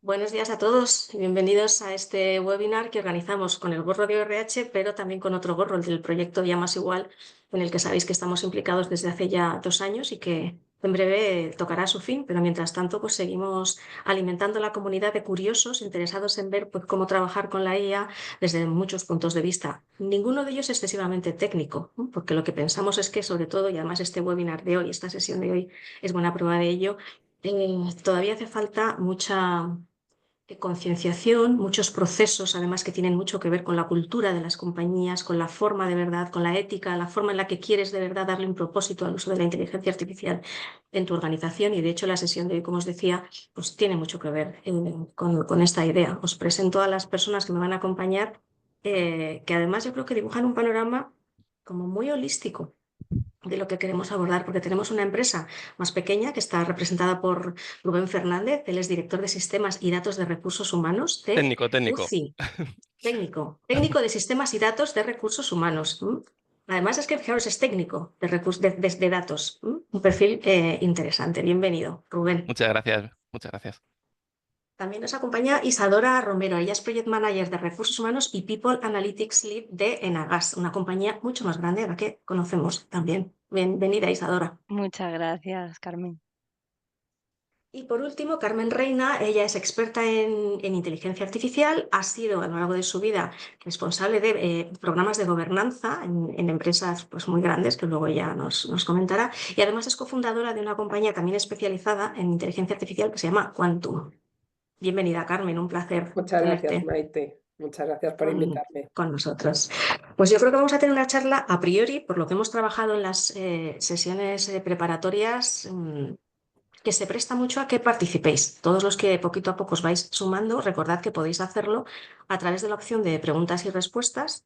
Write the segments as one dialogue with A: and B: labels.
A: Buenos días a todos y bienvenidos a este webinar que organizamos con el gorro de ORH, pero también con otro gorro, el del proyecto Ya Más Igual, en el que sabéis que estamos implicados desde hace ya 2 años y que en breve tocará su fin, pero mientras tanto pues seguimos alimentando la comunidad de curiosos interesados en ver pues, cómo trabajar con la IA desde muchos puntos de vista. Ninguno de ellos excesivamente técnico, ¿no? Porque lo que pensamos es que sobre todo, y además este webinar de hoy, esta sesión de hoy es buena prueba de ello, todavía hace falta mucha concienciación, muchos procesos además que tienen mucho que ver con la cultura de las compañías, con la forma de verdad, con la ética, la forma en la que quieres de verdad darle un propósito al uso de la inteligencia artificial en tu organización. Y de hecho la sesión de hoy, como os decía, pues tiene mucho que ver con esta idea. Os presento a las personas que me van a acompañar, que además yo creo que dibujan un panorama como muy holístico de lo que queremos abordar, porque tenemos una empresa más pequeña que está representada por Rubén Fernández. Él es director de Sistemas y Datos de Recursos Humanos de
B: Técnico.
A: UCI, técnico de Sistemas y Datos de Recursos Humanos. Además es que, fijaros, es técnico de datos. Un perfil interesante. Bienvenido, Rubén.
B: Muchas gracias, muchas gracias.
A: También nos acompaña Isadora Romero. Ella es Project Manager de Recursos Humanos y People Analytics Lead de Enagas, una compañía mucho más grande a la que conocemos también. Bienvenida, Isadora.
C: Muchas gracias, Carmen.
A: Y por último, Carmen Reina, ella es experta en inteligencia artificial, ha sido a lo largo de su vida responsable de programas de gobernanza en empresas pues, muy grandes, que luego ella nos comentará, y además es cofundadora de una compañía también especializada en inteligencia artificial que se llama Quantum. Bienvenida, Carmen, un placer
D: Muchas gracias,
A: tenerte
D: Maite. Muchas gracias por
A: con,
D: invitarme.
A: con nosotros. Pues yo creo que vamos a tener una charla a priori, por lo que hemos trabajado en las sesiones preparatorias, que se presta mucho a que participéis. Todos los que poquito a poco os vais sumando, recordad que podéis hacerlo a través de la opción de preguntas y respuestas.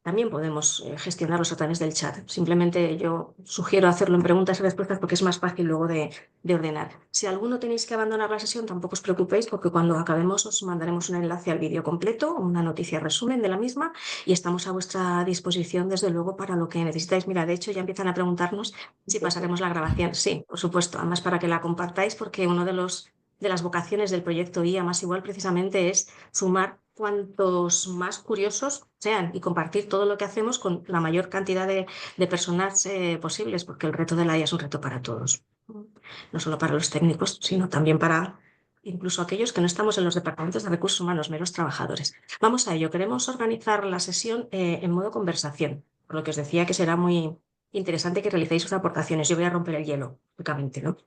A: También podemos gestionarlos a través del chat. Simplemente yo sugiero hacerlo en preguntas y respuestas porque es más fácil luego de ordenar. Si alguno tenéis que abandonar la sesión, tampoco os preocupéis porque cuando acabemos os mandaremos un enlace al vídeo completo, una noticia resumen de la misma y estamos a vuestra disposición desde luego para lo que necesitáis. Mira, de hecho ya empiezan a preguntarnos si pasaremos la grabación. Sí, por supuesto. Además para que la compartáis porque uno de las vocaciones del proyecto IA Más Igual precisamente es sumar cuantos más curiosos sean y compartir todo lo que hacemos con la mayor cantidad de personas posibles, porque el reto de la IA es un reto para todos, no solo para los técnicos, sino también para incluso aquellos que no estamos en los departamentos de recursos humanos, meros trabajadores. Vamos a ello, queremos organizar la sesión en modo conversación, por lo que os decía que será muy interesante que realicéis sus aportaciones. Yo voy a romper el hielo, únicamente, ¿no?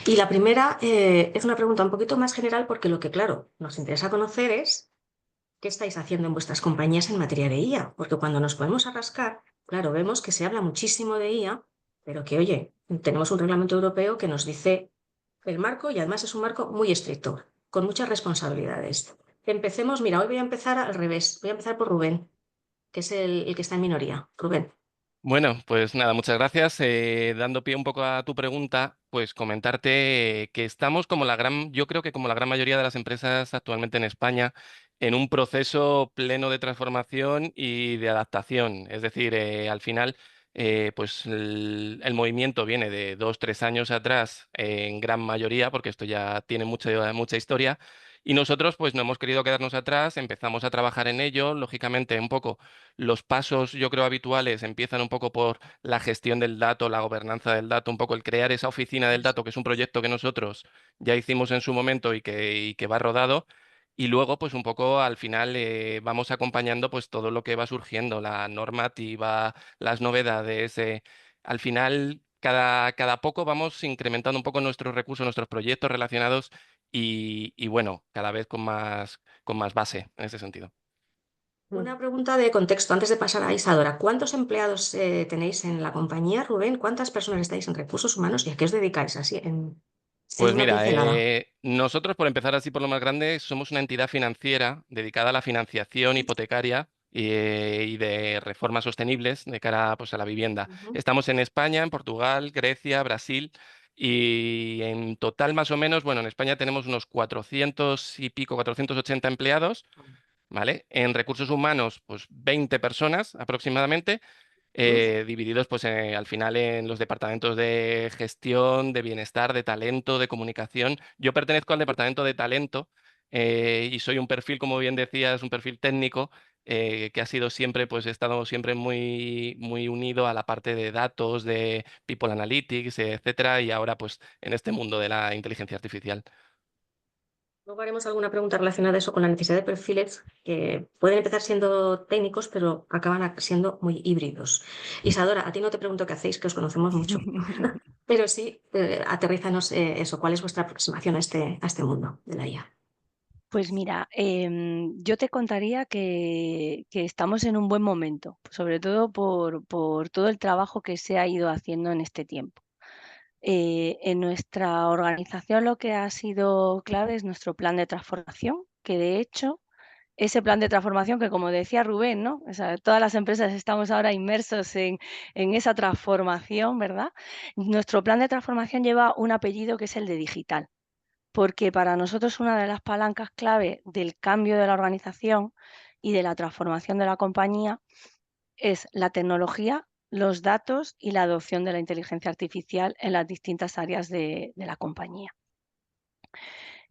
A: Y la primera es una pregunta un poquito más general porque lo que, claro, nos interesa conocer es qué estáis haciendo en vuestras compañías en materia de IA, porque cuando nos ponemos a rascar, claro, vemos que se habla muchísimo de IA, pero que, oye, tenemos un reglamento europeo que nos dice el marco y además es un marco muy estricto, con muchas responsabilidades. Empecemos, mira, hoy voy a empezar al revés, voy a empezar por Rubén, que es el que está en minoría. Rubén.
B: Bueno, pues nada, muchas gracias. Dando pie un poco a tu pregunta, pues comentarte que estamos como yo creo que como la gran mayoría de las empresas actualmente en España, en un proceso pleno de transformación y de adaptación. Es decir, al final, pues el movimiento viene de 2, 3 años atrás, en gran mayoría, porque esto ya tiene mucha historia. Y nosotros, pues no hemos querido quedarnos atrás, empezamos a trabajar en ello, lógicamente un poco los pasos, yo creo, habituales empiezan un poco por la gestión del dato, la gobernanza del dato, un poco el crear esa oficina del dato, que es un proyecto que nosotros ya hicimos en su momento y que va rodado. Y luego, pues un poco al final vamos acompañando pues todo lo que va surgiendo, la normativa, las novedades. Al final, cada poco vamos incrementando un poco nuestros recursos, nuestros proyectos relacionados y bueno, cada vez con más base en ese sentido.
A: Una pregunta de contexto antes de pasar a Isadora. ¿Cuántos empleados tenéis en la compañía, Rubén? ¿Cuántas personas estáis en recursos humanos y a qué os dedicáis así en
B: Pues
A: una
B: mira,
A: pincelada?
B: nosotros, por empezar así por lo más grande, somos una entidad financiera dedicada a la financiación hipotecaria y de reformas sostenibles de cara pues, a la vivienda.
A: Ujú.
B: Estamos en España, en Portugal, Grecia, Brasil y en total más o menos, bueno, en España tenemos unos 400 y pico, 480 empleados, ¿vale? En recursos humanos, pues 20 personas aproximadamente. divididos pues al final en los departamentos de gestión, de bienestar, de talento, de comunicación. Yo pertenezco al departamento de talento y soy un perfil, como bien decías, un perfil técnico que ha sido siempre, pues he estado siempre muy, muy unido a la parte de datos, de People Analytics, etcétera, y ahora pues en este mundo de la inteligencia artificial.
A: Luego haremos alguna pregunta relacionada a eso con la necesidad de perfiles que pueden empezar siendo técnicos, pero acaban siendo muy híbridos. Isadora, a ti no te pregunto qué hacéis, que os conocemos mucho, pero sí, aterrízanos eso, ¿cuál es vuestra aproximación a este mundo de la IA?
C: Pues mira, yo te contaría que estamos en un buen momento, sobre todo por todo el trabajo que se ha ido haciendo en este tiempo. En nuestra organización lo que ha sido clave es nuestro plan de transformación, que de hecho ese plan de transformación que, como decía Rubén, ¿no? O sea, todas las empresas estamos ahora inmersos en esa transformación, ¿verdad? Nuestro plan de transformación lleva un apellido que es el de digital, porque para nosotros una de las palancas clave del cambio de la organización y de la transformación de la compañía es la tecnología, los datos y la adopción de la inteligencia artificial en las distintas áreas de la compañía.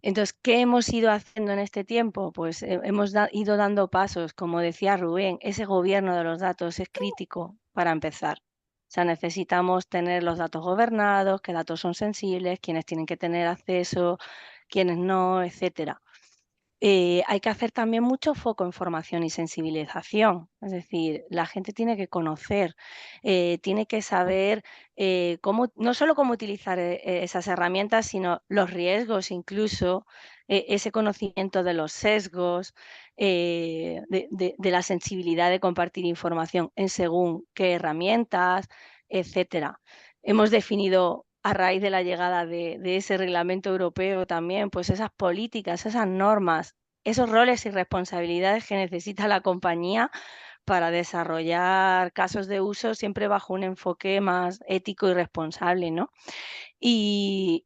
C: Entonces, ¿qué hemos ido haciendo en este tiempo? Pues hemos ido dando pasos, como decía Rubén, ese gobierno de los datos es crítico para empezar. O sea, necesitamos tener los datos gobernados, qué datos son sensibles, quiénes tienen que tener acceso, quiénes no, etcétera. Hay que hacer también mucho foco en formación y sensibilización. Es decir, la gente tiene que conocer, tiene que saber no solo cómo utilizar esas herramientas, sino los riesgos, incluso ese conocimiento de los sesgos, de la sensibilidad de compartir información en según qué herramientas, etcétera. Hemos definido a raíz de la llegada de ese reglamento europeo también, pues esas políticas, esas normas, esos roles y responsabilidades que necesita la compañía para desarrollar casos de uso siempre bajo un enfoque más ético y responsable, ¿no? Y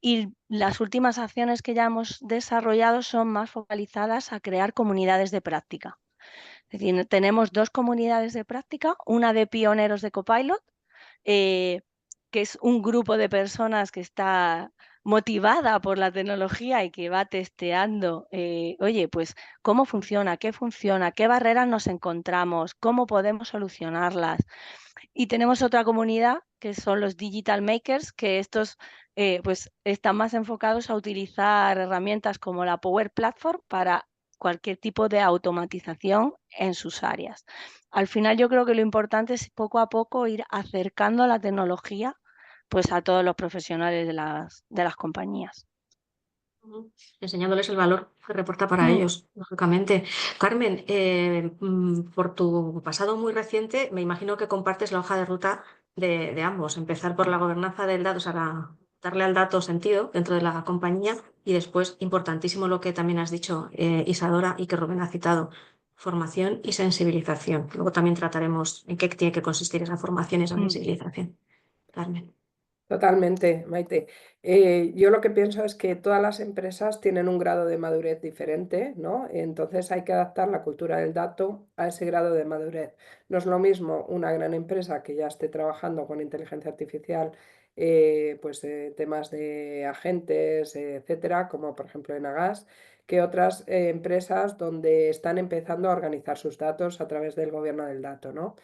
C: las últimas acciones que ya hemos desarrollado son más focalizadas a crear comunidades de práctica. Es decir, tenemos 2 comunidades de práctica, una de pioneros de Copilot, eh, que es un grupo de personas que está motivada por la tecnología y que va testeando, oye, pues cómo funciona, qué barreras nos encontramos, cómo podemos solucionarlas. Y tenemos otra comunidad que son los digital makers, que estos pues están más enfocados a utilizar herramientas como la Power Platform para cualquier tipo de automatización en sus áreas. Al final yo creo que lo importante es poco a poco ir acercando la tecnología pues a todos los profesionales de las compañías.
A: Ujú. Enseñándoles el valor que reporta para
C: Mm,
A: ellos, lógicamente. Carmen, por tu pasado muy reciente, me imagino que compartes la hoja de ruta de ambos. Empezar por la gobernanza del dato, o sea, darle al dato sentido dentro de la compañía y después, importantísimo lo que también has dicho, Isadora, y que Rubén ha citado, formación y sensibilización. Luego también trataremos en qué tiene que consistir esa formación y esa
C: mm,
A: sensibilización. Carmen.
D: Totalmente, Maite. Yo lo que pienso es que todas las empresas tienen un grado de madurez diferente, ¿no? Entonces hay que adaptar la cultura del dato a ese grado de madurez. No es lo mismo una gran empresa que ya esté trabajando con inteligencia artificial, pues temas de agentes, etcétera, como por ejemplo en Agas, que otras empresas donde están empezando a organizar sus datos a través del gobierno del dato, ¿no?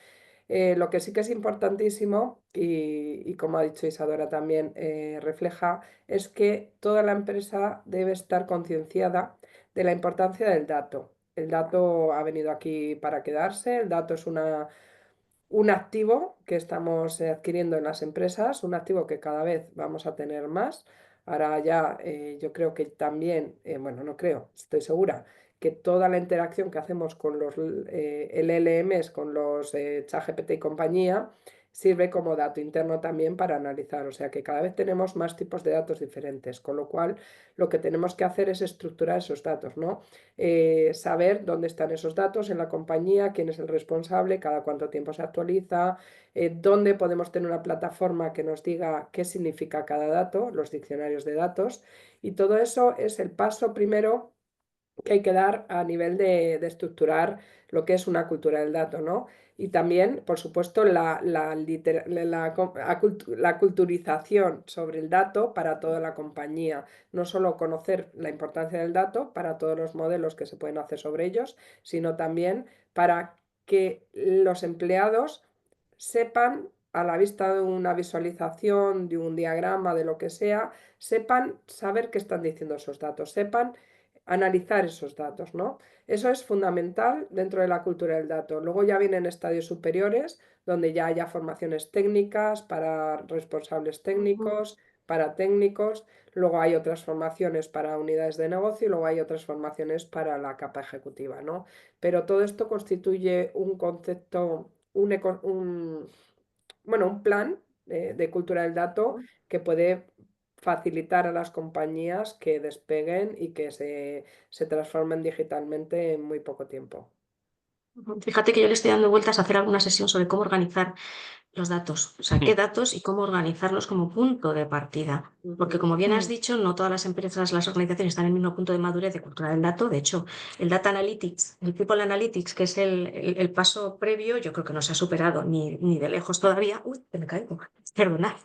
D: Lo que sí que es importantísimo y como ha dicho Isadora también refleja es que toda la empresa debe estar concienciada de la importancia del dato. El dato ha venido aquí para quedarse, el dato es un activo que estamos adquiriendo en las empresas, un activo que cada vez vamos a tener más. Ahora ya yo creo que también, bueno, no creo, estoy segura que toda la interacción que hacemos con los LLMs, con los ChatGPT y compañía, sirve como dato interno también para analizar. O sea que cada vez tenemos más tipos de datos diferentes, con lo cual lo que tenemos que hacer es estructurar esos datos, ¿no? Saber dónde están esos datos en la compañía, quién es el responsable, cada cuánto tiempo se actualiza, dónde podemos tener una plataforma que nos diga qué significa cada dato, los diccionarios de datos, y todo eso es el paso primero que hay que dar a nivel de estructurar lo que es una cultura del dato, ¿no? Y también, por supuesto, la culturización sobre el dato para toda la compañía. No solo conocer la importancia del dato para todos los modelos que se pueden hacer sobre ellos, sino también para que los empleados sepan, a la vista de una visualización, de un diagrama, de lo que sea, sepan saber qué están diciendo esos datos, sepan analizar esos datos, ¿no? Eso es fundamental dentro de la cultura del dato. Luego ya vienen estadios superiores, donde ya haya formaciones técnicas para responsables técnicos, para técnicos, luego hay otras formaciones para unidades de negocio y luego hay otras formaciones para la capa ejecutiva, ¿no? Pero todo esto constituye un concepto, un plan de cultura del dato que puede facilitar a las compañías que despeguen y que se transformen digitalmente en muy poco tiempo.
A: Fíjate que yo le estoy dando vueltas a hacer alguna sesión sobre cómo organizar los datos, o sea, qué datos y cómo organizarlos como punto de partida. Porque como bien has dicho, no todas las empresas, las organizaciones están en el mismo punto de madurez de cultura del dato. De hecho, el Data Analytics, el People Analytics, que es el paso previo, yo creo que no se ha superado ni de lejos todavía. Uy, que me caigo, perdonad.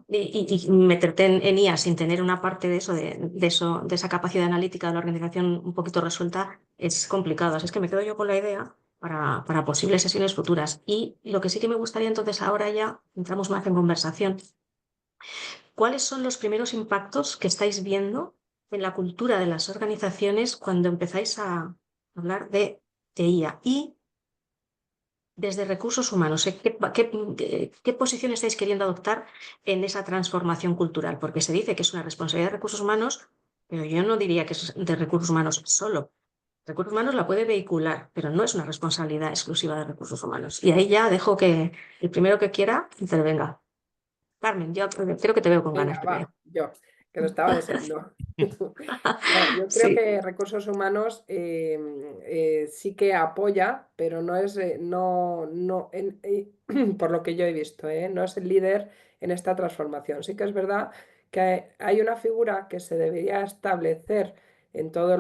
A: Y meterte en IA sin tener una parte de esa capacidad analítica de la organización un poquito resuelta es complicado. Así es que me quedo yo con la idea para posibles sesiones futuras. Y lo que sí que me gustaría entonces, ahora ya entramos más en conversación, ¿cuáles son los primeros impactos que estáis viendo en la cultura de las organizaciones cuando empezáis a hablar de IA? Y desde recursos humanos, ¿qué posición estáis queriendo adoptar en esa transformación cultural? Porque se dice que es una responsabilidad de recursos humanos, pero yo no diría que es de recursos humanos solo. Recursos humanos la puede vehicular, pero no es una responsabilidad exclusiva de recursos humanos. Y ahí ya dejo que el primero que quiera intervenga. Carmen, yo creo que te veo con ganas
D: Venga,
A: primero.
D: va, yo, que lo estaba deseando. No, yo creo
A: Sí.
D: que recursos humanos sí que apoya, pero no es, por lo que yo he visto, no es el líder en esta transformación. Sí que es verdad que hay una figura que se debería establecer en todas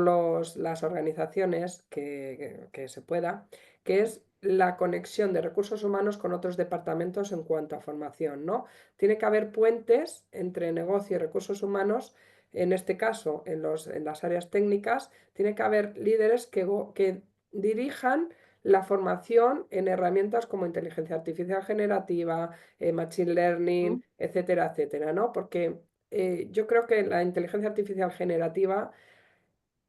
D: las organizaciones que se pueda, que es la conexión de recursos humanos con otros departamentos en cuanto a formación, ¿no? Tiene que haber puentes entre negocio y recursos humanos. En este caso, en las áreas técnicas, tiene que haber líderes que dirijan la formación en herramientas como inteligencia artificial generativa, machine learning, etcétera, etcétera, ¿no? Porque yo creo que la inteligencia artificial generativa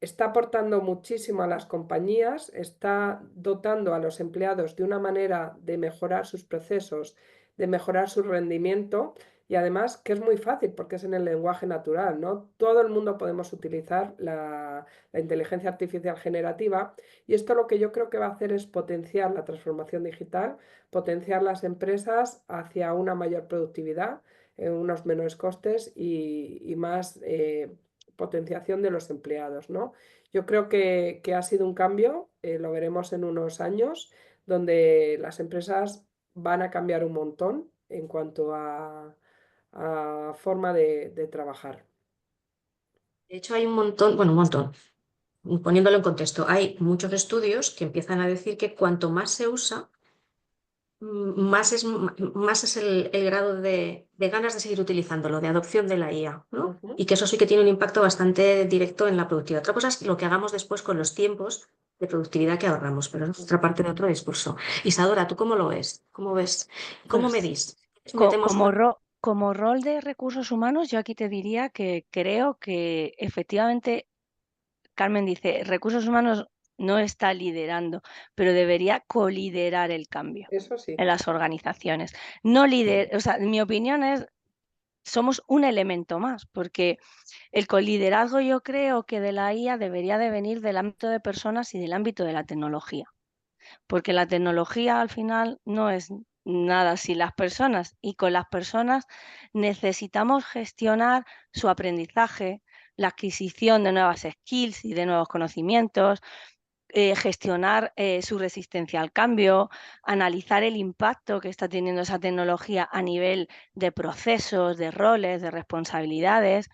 D: está aportando muchísimo a las compañías, está dotando a los empleados de una manera de mejorar sus procesos, de mejorar su rendimiento y además que es muy fácil porque es en el lenguaje natural, ¿no? Todo el mundo podemos utilizar la inteligencia artificial generativa y esto lo que yo creo que va a hacer es potenciar la transformación digital, potenciar las empresas hacia una mayor productividad, unos menores costes y más potenciación de los empleados, ¿no? Yo creo que ha sido un cambio, lo veremos en unos años, donde las empresas van a cambiar un montón en cuanto a forma de trabajar.
A: De hecho, hay un montón, bueno, un montón. Poniéndolo en contexto, hay muchos estudios que empiezan a decir que cuanto más se usa, más es el grado de ganas de seguir utilizándolo, de adopción de la IA, ¿no?
D: Ujú.
A: Y que eso sí que tiene un impacto bastante directo en la productividad. Otra cosa es lo que hagamos después con los tiempos de productividad que ahorramos, pero es otra parte de otro discurso. Isadora, ¿tú cómo lo ves? ¿Cómo ves? ¿Cómo
C: Pues
A: medís? Metemos
C: como,
A: una...
C: como rol de recursos humanos, yo aquí te diría que creo que efectivamente, Carmen dice, recursos humanos no está liderando, pero debería coliderar el cambio
D: Eso sí.
C: en las organizaciones. No o sea, mi opinión es, somos un elemento más, porque el coliderazgo yo creo que de la IA debería de venir del ámbito de personas y del ámbito de la tecnología, porque la tecnología al final no es nada sin las personas y con las personas necesitamos gestionar su aprendizaje, la adquisición de nuevas skills y de nuevos conocimientos, gestionar su resistencia al cambio, analizar el impacto que está teniendo esa tecnología a nivel de procesos, de roles, de responsabilidades.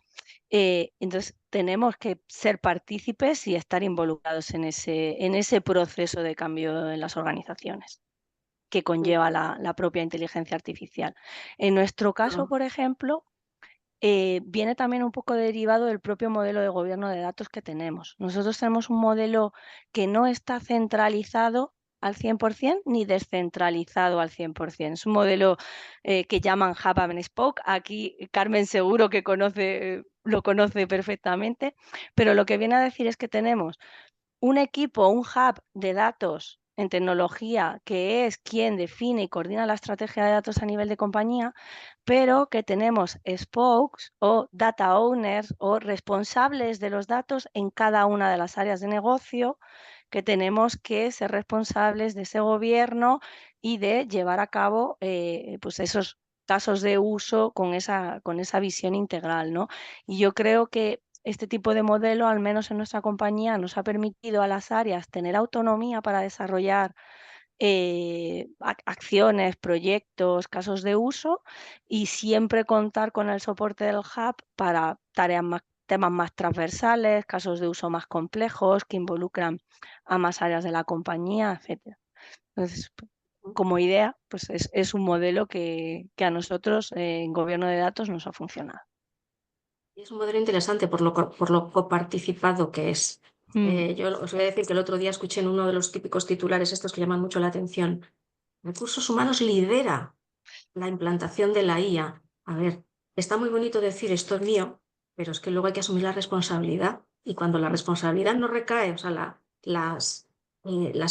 C: Entonces, tenemos que ser partícipes y estar involucrados en ese proceso de cambio en las organizaciones que conlleva la propia inteligencia artificial. En nuestro caso, por ejemplo, viene también un poco derivado del propio modelo de gobierno de datos que tenemos. Nosotros tenemos un modelo que no está centralizado al 100% ni descentralizado al 100%. Es un modelo que llaman Hub and Spoke. Aquí Carmen seguro que lo conoce perfectamente, pero lo que viene a decir es que tenemos un equipo, un hub de datos en tecnología que es quien define y coordina la estrategia de datos a nivel de compañía, pero que tenemos spokes o data owners o responsables de los datos en cada una de las áreas de negocio, que tenemos que ser responsables de ese gobierno y de llevar a cabo pues esos casos de uso con esa visión integral, ¿no? Y yo creo que este tipo de modelo, al menos en nuestra compañía, nos ha permitido a las áreas tener autonomía para desarrollar acciones, proyectos, casos de uso y siempre contar con el soporte del hub para temas más transversales, casos de uso más complejos que involucran a más áreas de la compañía, etc. Entonces, como idea, pues es un modelo que a nosotros en gobierno de datos nos ha funcionado.
A: Y es un modelo interesante por lo coparticipado que es. Yo os voy a decir que el otro día escuché en uno de los típicos titulares estos que llaman mucho la atención. Recursos Humanos lidera la implantación de la IA. A ver, está muy bonito decir esto es mío, pero es que luego hay que asumir la responsabilidad. Y cuando la responsabilidad no recae, o sea, las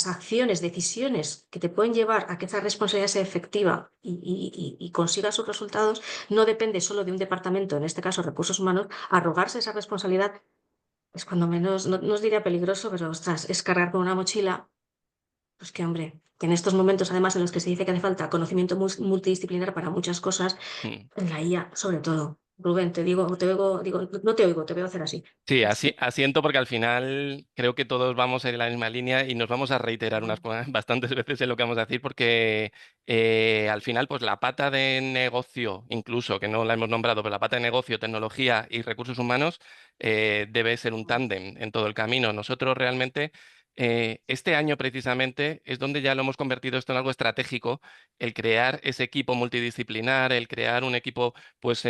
A: acciones, decisiones que te pueden llevar a que esa responsabilidad sea efectiva y consiga sus resultados, no depende solo de un departamento, en este caso Recursos Humanos, arrogarse esa responsabilidad es cuando menos, no os diría peligroso, pero ostras, es cargar con una mochila. Pues que, hombre, que en estos momentos, además, en los que se dice que hace falta conocimiento multidisciplinar para muchas cosas,
B: Mm.
A: en la IA, sobre todo. Rubén, te digo, no te oigo, te veo hacer así.
B: Sí, así asiento porque al final creo que todos vamos en la misma línea y nos vamos a reiterar bastantes veces en lo que vamos a decir porque al final pues la pata de negocio, incluso que no la hemos nombrado, pero la pata de negocio, tecnología y recursos humanos debe ser un tándem en todo el camino. Nosotros realmente este año precisamente es donde ya lo hemos convertido esto en algo estratégico, el crear ese equipo multidisciplinar, el crear un equipo pues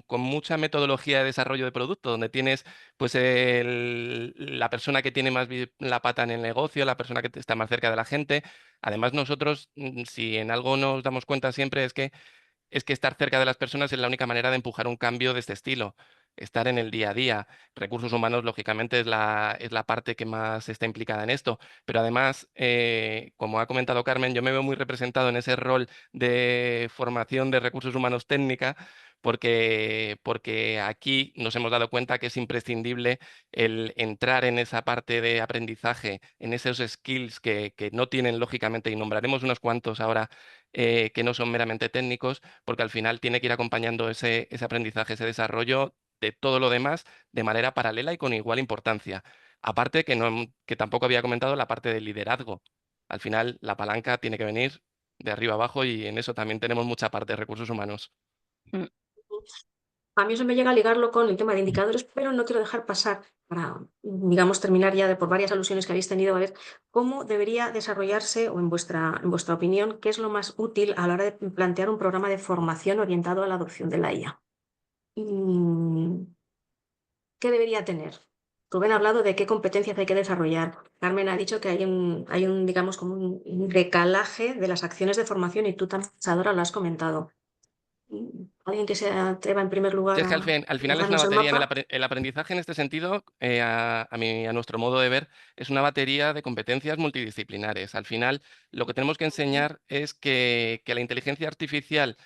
B: con mucha metodología de desarrollo de producto, donde tienes pues la persona que tiene más la pata en el negocio, la persona que está más cerca de la gente. Además, nosotros, si en algo nos damos cuenta siempre, es que estar cerca de las personas es la única manera de empujar un cambio de este estilo. Estar en el día a día. Recursos humanos, lógicamente, es la parte que más está implicada en esto. Pero además, como ha comentado Carmen, yo me veo muy representado en ese rol de formación de recursos humanos técnica, porque aquí nos hemos dado cuenta que es imprescindible el entrar en esa parte de aprendizaje, en esos skills que no tienen, lógicamente, y nombraremos unos cuantos ahora que no son meramente técnicos, porque al final tiene que ir acompañando ese aprendizaje, ese desarrollo de todo lo demás de manera paralela y con igual importancia. Aparte que tampoco había comentado la parte del liderazgo. Al final la palanca tiene que venir de arriba abajo y en eso también tenemos mucha parte de recursos humanos.
C: Mm.
A: A mí eso me llega a ligarlo con el tema de indicadores, pero no quiero dejar pasar para, digamos, terminar ya por varias alusiones que habéis tenido, a ver cómo debería desarrollarse, o en vuestra opinión, qué es lo más útil a la hora de plantear un programa de formación orientado a la adopción de la IA. ¿Qué debería tener? Rubén ha hablado de qué competencias hay que desarrollar. Carmen ha dicho que hay un, digamos, como un decalaje de las acciones de formación y tú también, Isadora, lo has comentado. Alguien que se atreva en primer
B: Sí,
A: lugar
B: es que
A: a
B: al final es una
A: dibujarnos el
B: batería,
A: mapa.
B: el aprendizaje en este sentido, a nuestro modo de ver, es una batería de competencias multidisciplinares. Al final, lo que tenemos que enseñar es que la inteligencia artificial,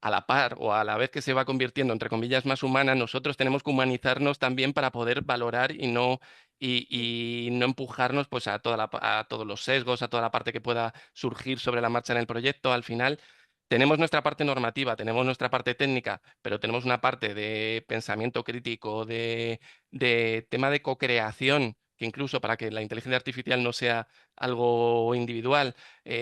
B: a la par o a la vez que se va convirtiendo, entre comillas, más humana, nosotros tenemos que humanizarnos también para poder valorar y no empujarnos pues, a todos los sesgos, a toda la parte que pueda surgir sobre la marcha en el proyecto. Al final, tenemos nuestra parte normativa, tenemos nuestra parte técnica, pero tenemos una parte de pensamiento crítico, de tema de co-creación, que incluso para que la inteligencia artificial no sea algo individual,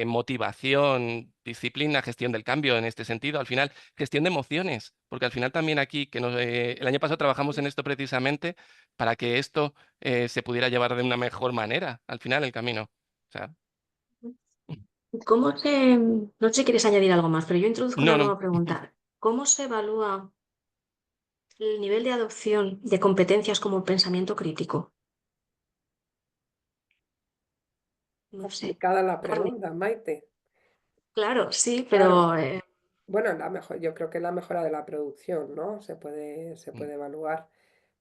B: motivación, disciplina, gestión del cambio en este sentido, al final, gestión de emociones, porque al final también aquí, el año pasado trabajamos en esto precisamente para que esto se pudiera llevar de una mejor manera, al final, el camino. O sea,
A: ¿Cómo se, no sé si quieres añadir algo más, pero yo introduzco una
B: no, no.
A: nueva pregunta. ¿Cómo se evalúa el nivel de adopción de competencias como el pensamiento crítico? No sé.
D: Complicada la
A: Carmen,
D: pregunta, Maite.
A: claro, sí,
D: Claro,
A: pero
D: bueno, yo creo que la mejora de la producción, ¿no? Se
B: Mm,
D: puede evaluar,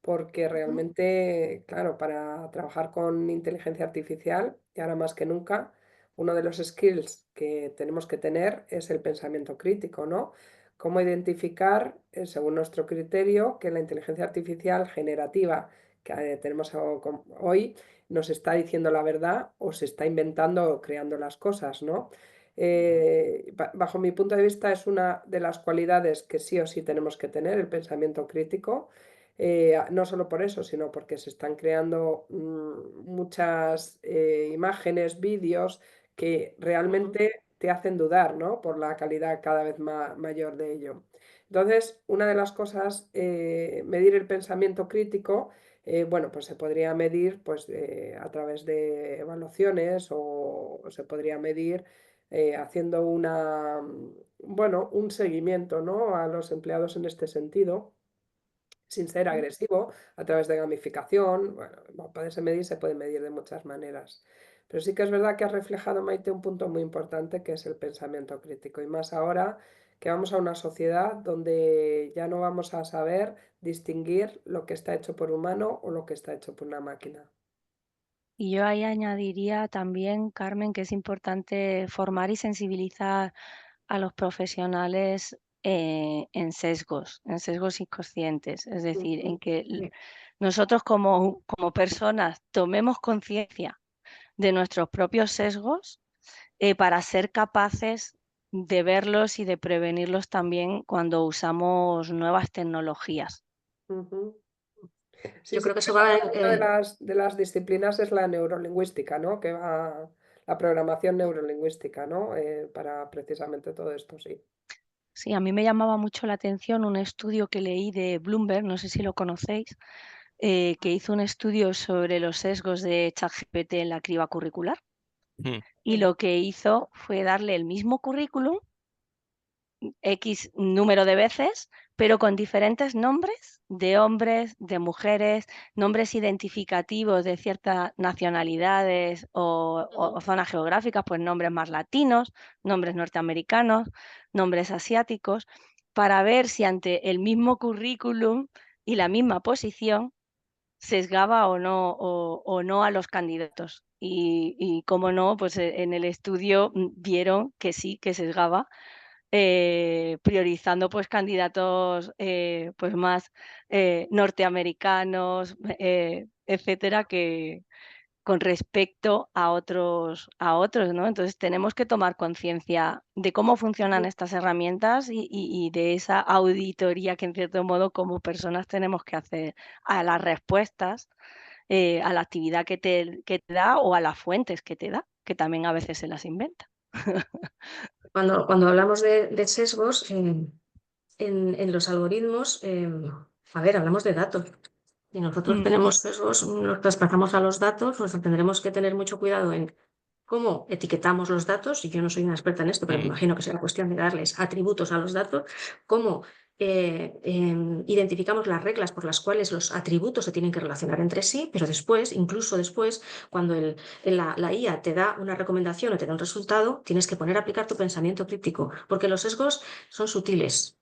D: porque realmente, claro, para trabajar con inteligencia artificial, y ahora más que nunca, uno de los skills que tenemos que tener es el pensamiento crítico, ¿no? Cómo identificar, según nuestro criterio, que la inteligencia artificial generativa que tenemos hoy nos está diciendo la verdad o se está inventando o creando las cosas, ¿no? Bajo mi punto de vista es una de las cualidades que sí o sí tenemos que tener, el pensamiento crítico. No solo por eso, sino porque se están creando muchas imágenes, vídeos que
A: ujú,
D: realmente te hacen dudar, ¿no? Por la calidad cada vez mayor de ello. Entonces, una de las cosas, medir el pensamiento crítico, bueno, pues se podría medir pues, a través de evaluaciones o se podría medir haciendo bueno, un seguimiento, ¿no? A los empleados en este sentido, sin ser agresivo, a través de gamificación. Bueno, se puede medir de muchas maneras. Pero sí que es verdad que has reflejado, Maite, un punto muy importante que es el pensamiento crítico. Y más ahora que vamos a una sociedad donde ya no vamos a saber distinguir lo que está hecho por humano o lo que está hecho por una máquina.
C: Y yo ahí añadiría también, Carmen, que es importante formar y sensibilizar a los profesionales en sesgos inconscientes. Es decir, en
D: Ujú.
C: que nosotros como personas tomemos conciencia de nuestros propios sesgos para ser capaces de verlos y de prevenirlos también cuando usamos nuevas tecnologías.
D: Ujú. Sí,
A: yo
D: sí,
A: creo que
D: porque
A: eso va
D: una de las disciplinas es la neurolingüística, ¿no? Que va la programación neurolingüística, ¿no? Para precisamente todo esto, sí.
C: Sí, a mí me llamaba mucho la atención un estudio que leí de Bloomberg, no sé si lo conocéis, que hizo un estudio sobre los sesgos de ChatGPT en la criba curricular
B: mm,
C: y lo que hizo fue darle el mismo currículum X número de veces, pero con diferentes nombres de hombres, de mujeres, nombres identificativos de ciertas nacionalidades o zonas geográficas, pues nombres más latinos, nombres norteamericanos, nombres asiáticos, para ver si ante el mismo currículum y la misma posición sesgaba o no a los candidatos. Y cómo no, pues en el estudio vieron que sí, que sesgaba priorizando pues candidatos pues más norteamericanos, etcétera, que con respecto a otros, ¿no? Entonces tenemos que tomar conciencia de cómo funcionan estas herramientas y de esa auditoría que en cierto modo como personas tenemos que hacer a las respuestas, a la actividad que te da o a las fuentes que te da, que también a veces se las inventa.
A: cuando hablamos de sesgos en los algoritmos, a ver, hablamos de datos. Si nosotros
C: Mm,
A: tenemos sesgos, nos traspasamos a los datos, pues tendremos que tener mucho cuidado en cómo etiquetamos los datos, y yo no soy una experta en esto, pero me
B: mm.
A: imagino que será cuestión de darles atributos a los datos, cómo identificamos las reglas por las cuales los atributos se tienen que relacionar entre sí, pero después, incluso después, cuando la IA te da una recomendación o te da un resultado, tienes que poner a aplicar tu pensamiento crítico, porque los sesgos son sutiles,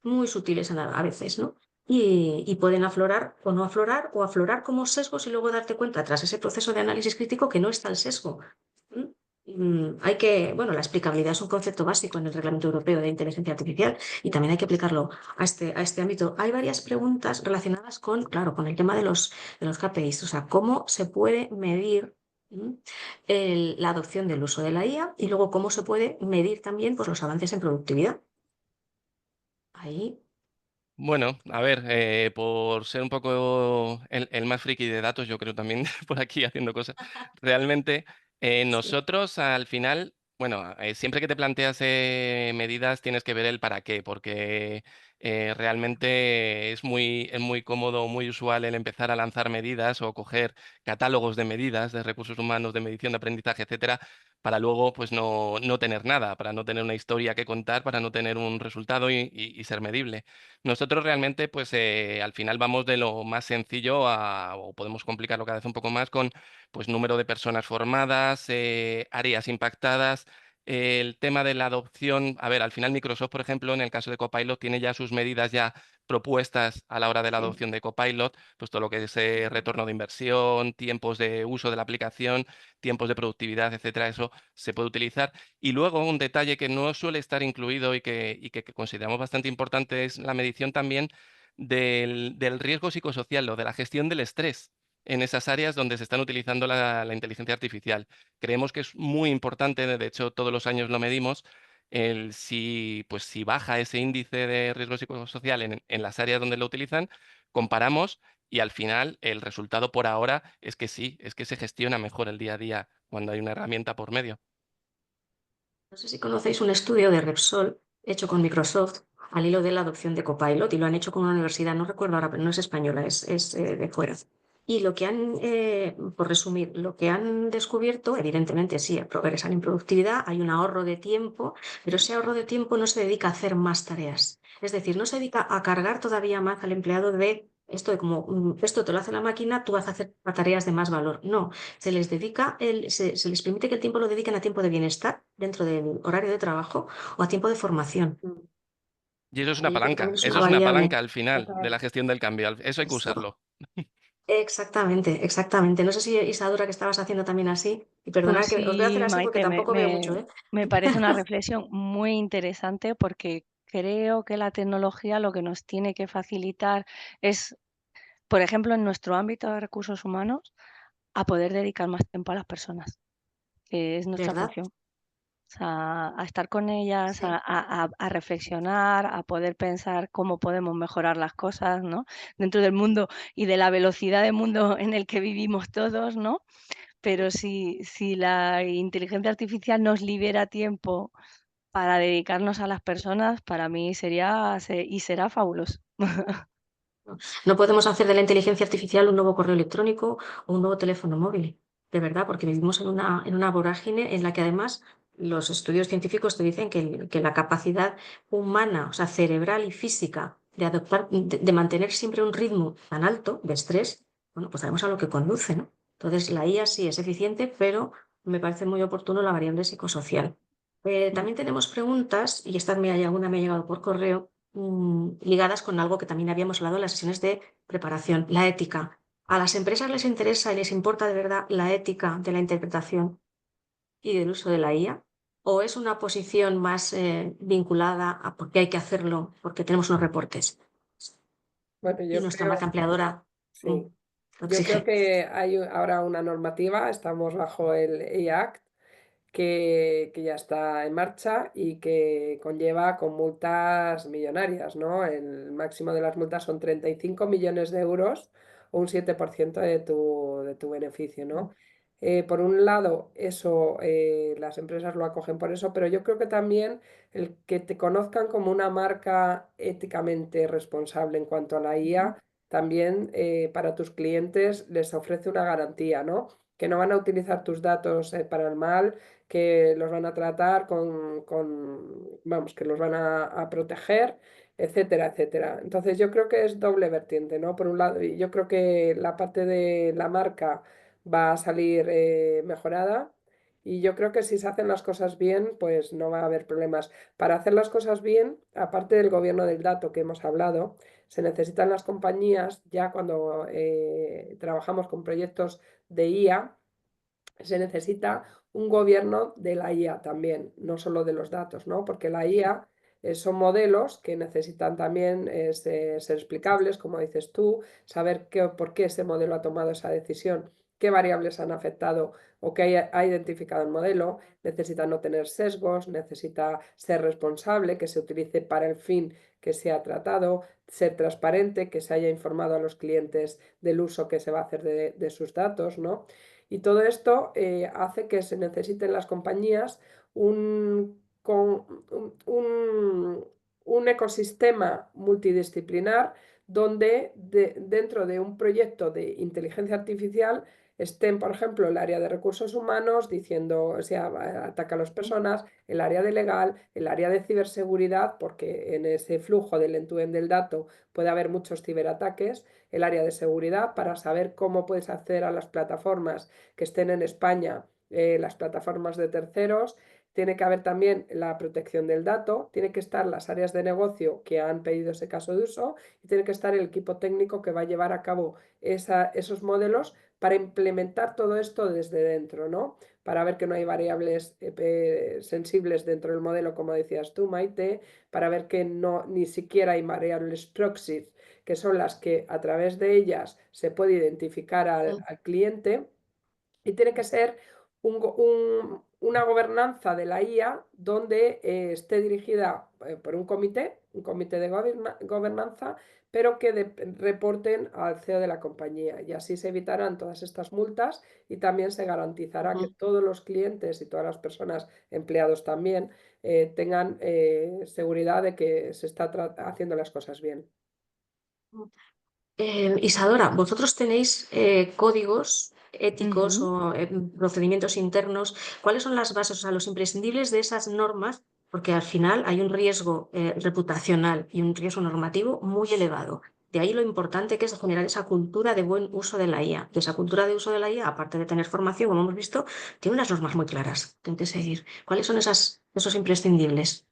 A: muy sutiles a veces, ¿no? Y pueden aflorar o no aflorar, o aflorar como sesgos y luego darte cuenta tras ese proceso de análisis crítico que no está el sesgo. ¿Mm? Bueno, la explicabilidad es un concepto básico en el Reglamento Europeo de Inteligencia Artificial y también hay que aplicarlo a este ámbito. Hay varias preguntas relacionadas con, claro, con el tema de los KPIs, o sea, cómo se puede medir la adopción del uso de la IA y luego cómo se puede medir también pues, los avances en productividad. Ahí.
B: Bueno, a ver, por ser un poco el más friki de datos, yo creo también por aquí haciendo cosas, realmente
A: Sí.
B: nosotros al final, bueno, siempre que te planteas medidas tienes que ver el para qué, porque realmente es muy cómodo, muy usual el empezar a lanzar medidas o coger catálogos de medidas de recursos humanos, de medición, de aprendizaje, etcétera, para luego pues no tener nada, para no tener una historia que contar, para no tener un resultado y ser medible. Nosotros realmente, pues al final vamos de lo más sencillo o podemos complicarlo cada vez un poco más con pues número de personas formadas, áreas impactadas. El tema de la adopción, a ver, al final Microsoft, por ejemplo, en el caso de Copilot, tiene ya sus medidas ya propuestas a la hora de la
A: Sí.
B: adopción de Copilot, pues todo lo que es retorno de inversión, tiempos de uso de la aplicación, tiempos de productividad, etcétera, eso se puede utilizar. Y luego un detalle que no suele estar incluido y que consideramos bastante importante es la medición también del riesgo psicosocial o de la gestión del estrés en esas áreas donde se están utilizando la inteligencia artificial. Creemos que es muy importante, de hecho todos los años lo medimos, pues, si baja ese índice de riesgo psicosocial en las áreas donde lo utilizan, comparamos y al final el resultado por ahora es que sí, es que se gestiona mejor el día a día cuando hay una herramienta por medio.
A: No sé si conocéis un estudio de Repsol hecho con Microsoft al hilo de la adopción de Copilot y lo han hecho con una universidad, no recuerdo ahora, pero no es española, es de fuera. Y lo que han, por resumir, lo que han descubierto, evidentemente sí, progresan en productividad, hay un ahorro de tiempo, pero ese ahorro de tiempo no se dedica a hacer más tareas. Es decir, no se dedica a cargar todavía más al empleado de esto de como esto te lo hace la máquina, tú vas a hacer tareas de más valor. No, se les dedica se les permite que el tiempo lo dediquen a tiempo de bienestar dentro del horario de trabajo o a tiempo de formación.
D: Mm.
B: Y eso es una
A: Y eso también
B: palanca,
A: es una
B: eso es una
A: variable.
B: palanca al final de
D: Total.
B: la gestión del cambio, eso hay que
A: Eso.
B: usarlo.
A: Exactamente, exactamente. No sé si Isadora que estabas haciendo también así. Y perdonad
C: Pues
A: que os voy a hacer
C: sí,
A: así porque
C: Maite,
A: tampoco veo mucho, ¿eh?
C: me parece una reflexión muy interesante porque creo que la tecnología lo que nos tiene que facilitar es, por ejemplo, en nuestro ámbito de recursos humanos, a poder dedicar más tiempo a las personas, que es nuestra
A: ¿Verdad?
C: función. O sea, a estar con ellas,
A: Sí.
C: a reflexionar, a poder pensar cómo podemos mejorar las cosas, ¿no? Dentro del mundo y de la velocidad de mundo en el que vivimos todos, ¿no? Pero si la inteligencia artificial nos libera tiempo para dedicarnos a las personas, para mí será fabuloso.
A: No podemos hacer de la inteligencia artificial un nuevo correo electrónico o un nuevo teléfono móvil, de verdad, porque vivimos en una vorágine en la que además los estudios científicos te dicen que la capacidad humana, o sea, cerebral y física, de adoptar, de mantener siempre un ritmo tan alto de estrés, bueno, pues sabemos a lo que conduce, ¿no? Entonces, la IA sí es eficiente, pero me parece muy oportuno la variable psicosocial.
C: Mm.
A: También tenemos preguntas, y alguna me ha llegado por correo ligadas con algo que también habíamos hablado en las sesiones de preparación, la ética. ¿A las empresas les interesa y les importa de verdad la ética de la interpretación y del uso de la IA? ¿O es una posición más vinculada a porque hay que hacerlo, porque tenemos unos reportes
D: Bueno,
A: y
D: yo
A: nuestra marca
D: creo,
A: empleadora mm,
D: sí.
A: lo
D: Yo creo
A: exige?
D: que hay ahora una normativa, estamos bajo el AI Act, que ya está en marcha y que conlleva con multas millonarias, ¿no? El máximo de las multas son 35 millones de euros o un 7% de tu beneficio, ¿no? Por un lado, eso las empresas lo acogen por eso, pero yo creo que también el que te conozcan como una marca éticamente responsable en cuanto a la IA, también para tus clientes les ofrece una garantía, ¿no? Que no van a utilizar tus datos para el mal, que los van a tratar vamos, que los van a proteger, etcétera, etcétera. Entonces yo creo que es doble vertiente, ¿no? Por un lado, y yo creo que la parte de la marca va a salir mejorada. Y yo creo que si se hacen las cosas bien, pues no va a haber problemas. Para hacer las cosas bien, aparte del gobierno del dato que hemos hablado, se necesitan las compañías, ya cuando trabajamos con proyectos de IA, se necesita un gobierno de la IA también, no solo de los datos, ¿no? Porque la IA son modelos que necesitan también ser explicables, como dices tú, saber por qué ese modelo ha tomado esa decisión, qué variables han afectado o qué ha identificado el modelo, necesita no tener sesgos, necesita ser responsable, que se utilice para el fin que se ha tratado, ser transparente, que se haya informado a los clientes del uso que se va a hacer de sus datos, ¿no? Y todo esto hace que se necesiten las compañías un ecosistema multidisciplinar donde dentro de un proyecto de inteligencia artificial estén, por ejemplo, el área de recursos humanos diciendo, o sea, ataca a las personas, el área de legal, el área de ciberseguridad, porque en ese flujo del end-to-end del dato puede haber muchos ciberataques, el área de seguridad para saber cómo puedes acceder a las plataformas que estén en España, las plataformas de terceros. Tiene que haber también la protección del dato, tiene que estar las áreas de negocio que han pedido ese caso de uso y tiene que estar el equipo técnico que va a llevar a cabo esos modelos para implementar todo esto desde dentro, ¿no? Para ver que no hay variables sensibles dentro del modelo, como decías tú, Maite, para ver que no, ni siquiera hay variables proxies, que son las que a través de ellas se puede identificar al cliente. Y tiene que ser una gobernanza de la IA donde esté dirigida por un comité de gobernanza, pero que reporten al CEO de la compañía. Y así se evitarán todas estas multas y también se garantizará que todos los clientes y todas las personas, empleados también, tengan seguridad de que se está haciendo las cosas bien.
A: Isadora, vosotros tenéis códigos éticos
C: Ujú.
A: o procedimientos internos. ¿Cuáles son las bases, o sea, los imprescindibles de esas normas? Porque al final hay un riesgo reputacional y un riesgo normativo muy elevado. De ahí lo importante que es generar esa cultura de buen uso de la IA. Y esa cultura de uso de la IA, aparte de tener formación, como hemos visto, tiene unas normas muy claras que hay que seguir. ¿Cuáles son esos imprescindibles?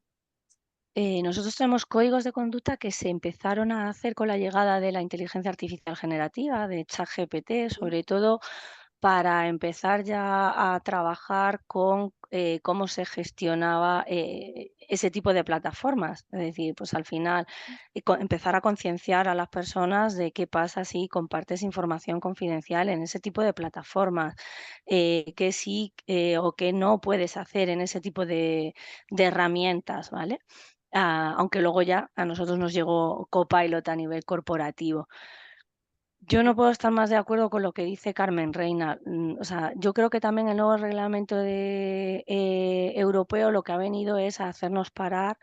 C: Nosotros tenemos códigos de conducta que se empezaron a hacer con la llegada de la inteligencia artificial generativa, de ChatGPT, sobre todo para empezar ya a trabajar con cómo se gestionaba ese tipo de plataformas. Es decir, pues al final empezar a concienciar a las personas de qué pasa si compartes información confidencial en ese tipo de plataformas, qué sí o qué no puedes hacer en ese tipo de herramientas, ¿vale? Aunque luego ya a nosotros nos llegó Copilot a nivel corporativo. Yo no puedo estar más de acuerdo con lo que dice Carmen Reina. O sea, yo creo que también el nuevo reglamento europeo lo que ha venido es a hacernos parar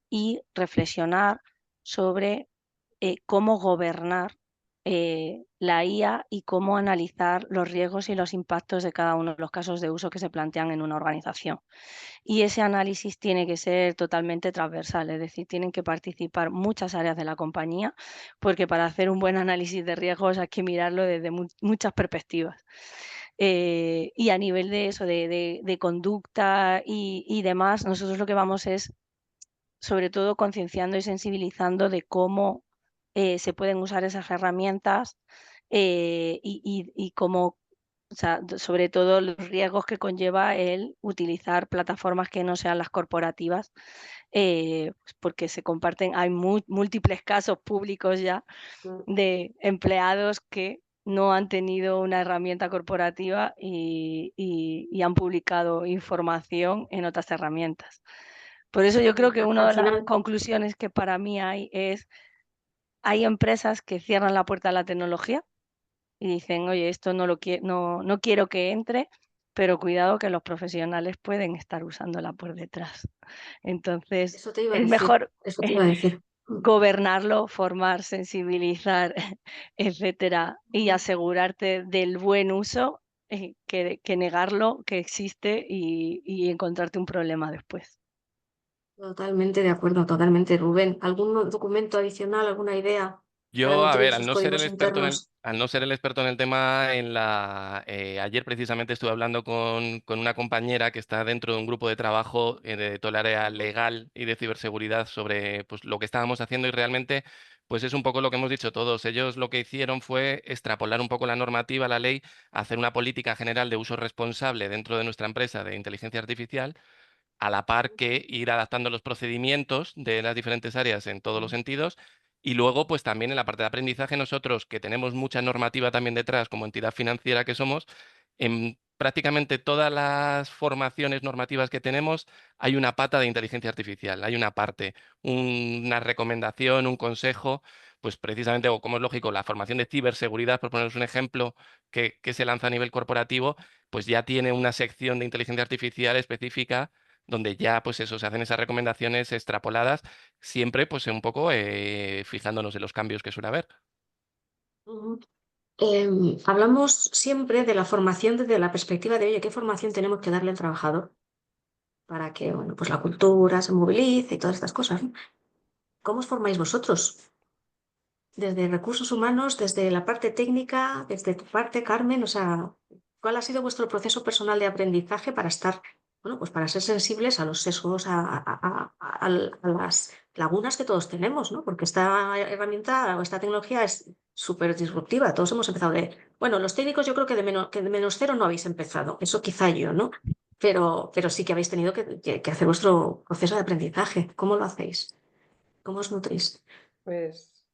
C: y reflexionar sobre cómo gobernar la IA y cómo analizar los riesgos y los impactos de cada uno de los casos de uso que se plantean en una organización. Y ese análisis tiene que ser totalmente transversal, es decir, tienen que participar muchas áreas de la compañía, porque para hacer un buen análisis de riesgos hay que mirarlo desde muchas perspectivas. Y a nivel de eso, de conducta y demás, nosotros lo que vamos es, sobre todo, concienciando y sensibilizando de cómo se pueden usar esas herramientas y cómo, o sea, sobre todo los riesgos que conlleva el utilizar plataformas que no sean las corporativas, pues porque se comparten, hay múltiples casos públicos ya de empleados que no han tenido una herramienta corporativa y han publicado información en otras herramientas. Por eso yo creo que una
A: Al
C: de las
A: final,
C: conclusiones que para mí hay empresas que cierran la puerta a la tecnología y dicen, oye, esto no quiero que entre, pero cuidado que los profesionales pueden estar usándola por detrás. Entonces,
A: eso te iba a
C: es
A: decir,
C: mejor
A: eso te iba a decir.
C: gobernarlo, formar, sensibilizar, etcétera, y asegurarte del buen uso que negarlo, que existe y encontrarte un problema después.
A: Totalmente de acuerdo, totalmente, Rubén. ¿Algún documento adicional, alguna idea para
B: Yo, a
A: nutrir
B: ver, al
A: esos
B: no ser el
A: códigos
B: experto en
A: internos?
B: al no ser el experto en el tema, ayer precisamente estuve hablando con una compañera que está dentro de un grupo de trabajo de todo el área legal y de ciberseguridad sobre pues, lo que estábamos haciendo y realmente pues es un poco lo que hemos dicho todos. Ellos lo que hicieron fue extrapolar un poco la normativa, la ley, hacer una política general de uso responsable dentro de nuestra empresa de inteligencia artificial a la par que ir adaptando los procedimientos de las diferentes áreas en todos los sentidos. Y luego, pues también en la parte de aprendizaje, nosotros que tenemos mucha normativa también detrás como entidad financiera que somos, En prácticamente todas las formaciones normativas que tenemos hay una pata de inteligencia artificial, hay una parte, una recomendación, un consejo, pues precisamente, o como es lógico, la formación de ciberseguridad, por poneros un ejemplo, que se lanza a nivel corporativo, pues ya tiene una sección de inteligencia artificial específica donde ya, pues eso, se hacen esas recomendaciones extrapoladas, siempre pues un poco fijándonos en los cambios que suele haber.
A: Ujú. Hablamos siempre de la formación desde la perspectiva de, oye, ¿qué formación tenemos que darle al trabajador para que, bueno, pues la cultura se movilice y todas estas cosas, ¿no? ¿Cómo os formáis vosotros? Desde recursos humanos, desde la parte técnica, desde tu parte, Carmen, o sea, ¿cuál ha sido vuestro proceso personal de aprendizaje para estar, bueno, pues para ser sensibles a los sesgos, a las lagunas que todos tenemos, ¿no? Porque esta herramienta o esta tecnología es súper disruptiva. Todos hemos empezado bueno, los técnicos yo creo que de menos cero no habéis empezado, eso quizá yo, ¿no? Pero sí que habéis tenido que hacer vuestro proceso de aprendizaje. ¿Cómo lo hacéis? ¿Cómo os nutrís?
D: Pues,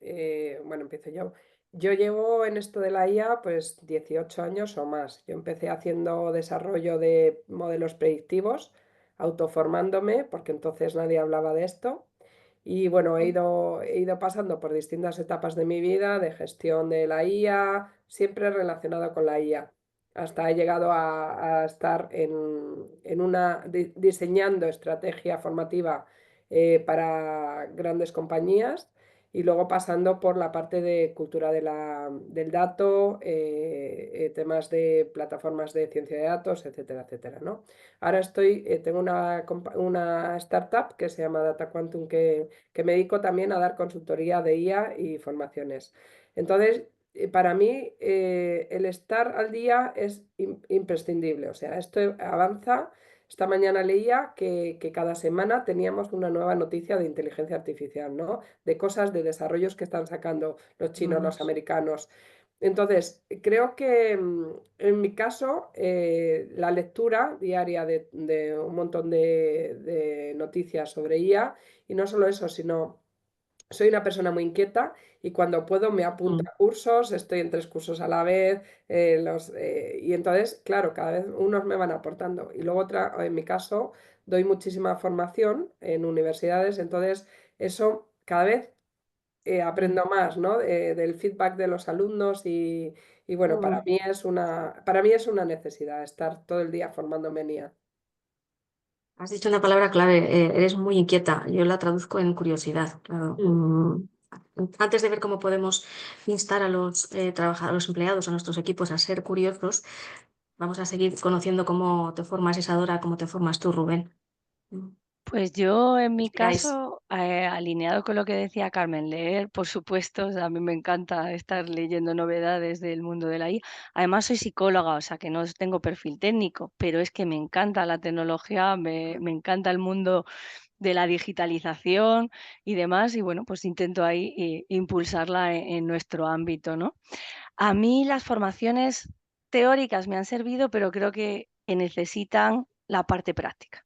D: bueno, empiezo yo. Yo llevo en esto de la IA pues 18 años o más. Yo empecé haciendo desarrollo de modelos predictivos, autoformándome, porque entonces nadie hablaba de esto. Y bueno, he ido pasando por distintas etapas de mi vida, de gestión de la IA, siempre relacionado con la IA. Hasta he llegado a estar diseñando estrategia formativa para grandes compañías y luego pasando por la parte de cultura del dato, temas de plataformas de ciencia de datos, etcétera, etcétera, ¿no? Ahora tengo una startup que se llama Data Quantum que me dedico también a dar consultoría de IA y formaciones. Entonces, para mí, el estar al día es imprescindible. O sea, esto avanza. Esta mañana leía que cada semana teníamos una nueva noticia de inteligencia artificial, ¿no? De cosas, de desarrollos que están sacando los chinos, los americanos. Entonces, creo que en mi caso, la lectura diaria de un montón de noticias sobre IA, y no solo eso, sino soy una persona muy inquieta y cuando puedo me apunto
A: Mm.
D: a cursos, estoy en 3 cursos a la vez, y entonces, claro, cada vez unos me van aportando. Y luego otra, en mi caso, doy muchísima formación en universidades, entonces eso cada vez aprendo más, ¿no? Del feedback de los alumnos y bueno,
A: Mm.
D: para mí es una necesidad estar todo el día formándome en IA.
A: Has dicho una palabra clave, eres muy inquieta. Yo la traduzco en curiosidad, claro.
D: Mm.
A: Antes de ver cómo podemos instar a los trabajadores, a los empleados, a nuestros equipos a ser curiosos, vamos a seguir conociendo cómo te formas Isadora, cómo te formas tú, Rubén. Mm.
C: Pues yo, en mi
A: Inspiráis.
C: caso, alineado con lo que decía Carmen, leer, por supuesto, o sea, a mí me encanta estar leyendo novedades del mundo de la IA. Además, soy psicóloga, o sea, que no tengo perfil técnico, pero es que me encanta la tecnología, me encanta el mundo de la digitalización y demás, y bueno, pues intento ahí impulsarla en nuestro ámbito, ¿no? A mí las formaciones teóricas me han servido, pero creo que necesitan la parte práctica,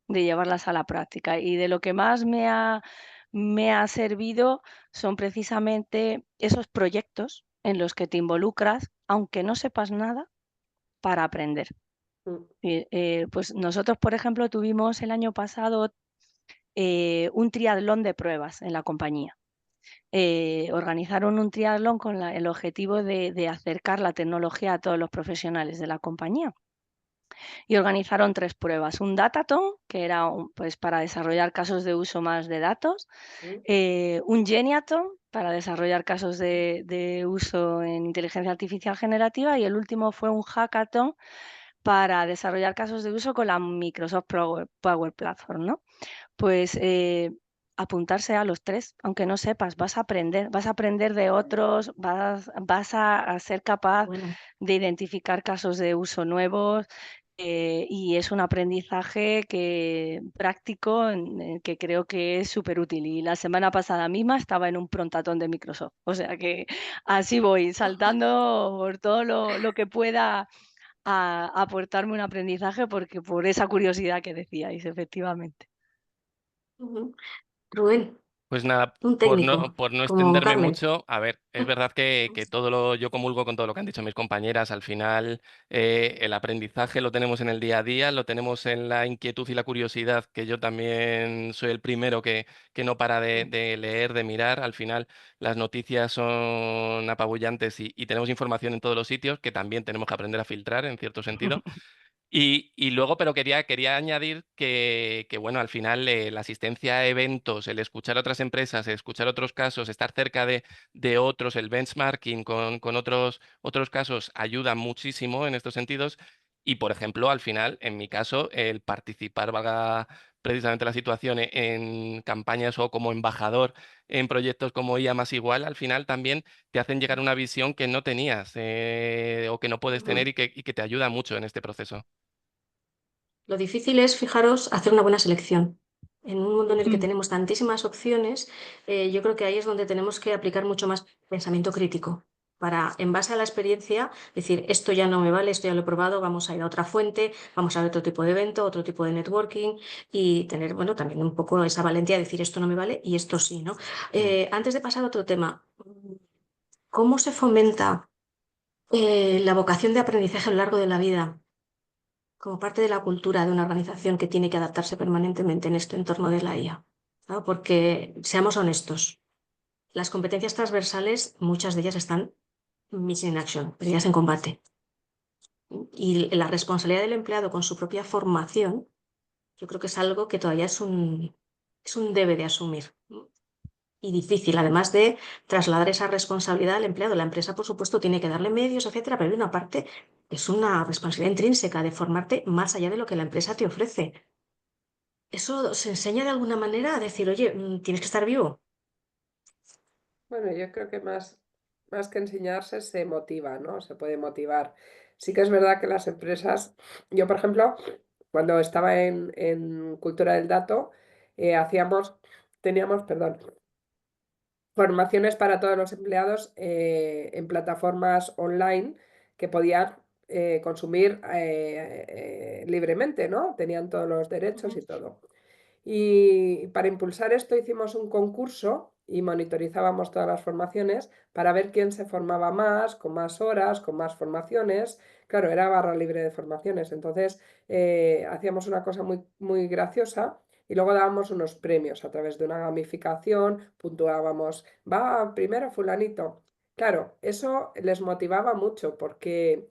C: de llevarlas a la práctica. Y de lo que más me ha servido son precisamente esos proyectos en los que te involucras, aunque no sepas nada, para aprender.
D: Mm.
C: Pues nosotros, por ejemplo, tuvimos el año pasado un triatlón de pruebas en la compañía. Organizaron un triatlón con el objetivo de acercar la tecnología a todos los profesionales de la compañía. Y organizaron 3 pruebas. Un datathon, que era pues, para desarrollar casos de uso más de datos.
D: Mm.
C: Un geniathon, para desarrollar casos de uso en inteligencia artificial generativa. Y el último fue un hackathon para desarrollar casos de uso con la Microsoft Power Platform, ¿no? Pues apuntarse a los 3, aunque no sepas, vas a aprender de otros, vas a ser capaz
A: Bueno,
C: de identificar casos de uso nuevos, y es un aprendizaje práctico que creo que es súper útil. Y la semana pasada misma estaba en un prontatón de Microsoft, o sea que así voy, saltando por todo lo que pueda a aportarme un aprendizaje, porque por esa curiosidad que decíais, efectivamente.
A: ujú. Rubén.
B: Pues nada,
A: Un técnico,
B: por no
A: como
B: extenderme
A: Carmen.
B: mucho, a ver, es verdad que yo comulgo con todo lo que han dicho mis compañeras. Al final, el aprendizaje lo tenemos en el día a día, lo tenemos en la inquietud y la curiosidad, que yo también soy el primero que no para de leer, de mirar. Al final, las noticias son apabullantes y tenemos información en todos los sitios que también tenemos que aprender a filtrar en cierto sentido. Y luego, pero quería añadir bueno, al final la asistencia a eventos, el escuchar otras empresas, el escuchar otros casos, estar cerca de otros, el benchmarking con otros casos ayuda muchísimo en estos sentidos. Y, por ejemplo, al final, en mi caso, el participar, valga precisamente la situación, en campañas o como embajador en proyectos como IA más igual, al final también te hacen llegar una visión que no tenías o que no puedes tener
A: Ujú.
B: y que te ayuda mucho en este proceso.
A: Lo difícil es, fijaros, hacer una buena selección. En un mundo en el que
C: Mm.
A: tenemos tantísimas opciones, yo creo que ahí es donde tenemos que aplicar mucho más pensamiento crítico para, en base a la experiencia, decir, esto ya no me vale, esto ya lo he probado, vamos a ir a otra fuente, vamos a ver otro tipo de evento, otro tipo de networking y tener, bueno, también un poco esa valentía de decir, esto no me vale y esto sí, ¿no?
B: Mm.
A: Antes de pasar a otro tema, ¿cómo se fomenta la vocación de aprendizaje a lo largo de la vida, como parte de la cultura de una organización que tiene que adaptarse permanentemente en este entorno de la IA? ¿No? Porque, seamos honestos, las competencias transversales, muchas de ellas están mission in action, perdidas en combate. Y la responsabilidad del empleado con su propia formación, yo creo que es algo que todavía es un debe de asumir. Y difícil, además de trasladar esa responsabilidad al empleado. La empresa, por supuesto, tiene que darle medios, etcétera, pero hay una parte que es una responsabilidad intrínseca de formarte más allá de lo que la empresa te ofrece. ¿Eso se enseña de alguna manera a decir, oye, tienes que estar vivo?
D: Bueno, yo creo que más que enseñarse se motiva, ¿no? Se puede motivar. Sí que es verdad que las empresas, yo por ejemplo, cuando estaba en cultura del dato, teníamos, perdón, formaciones para todos los empleados en plataformas online que podían consumir libremente, ¿no? Tenían todos los derechos
A: Ujú.
D: y todo. Y para impulsar esto hicimos un concurso y monitorizábamos todas las formaciones para ver quién se formaba más, con más horas, con más formaciones. Claro, era barra libre de formaciones. Entonces hacíamos una cosa muy, muy graciosa y luego dábamos unos premios a través de una gamificación, puntuábamos, va primero fulanito. Claro, eso les motivaba mucho porque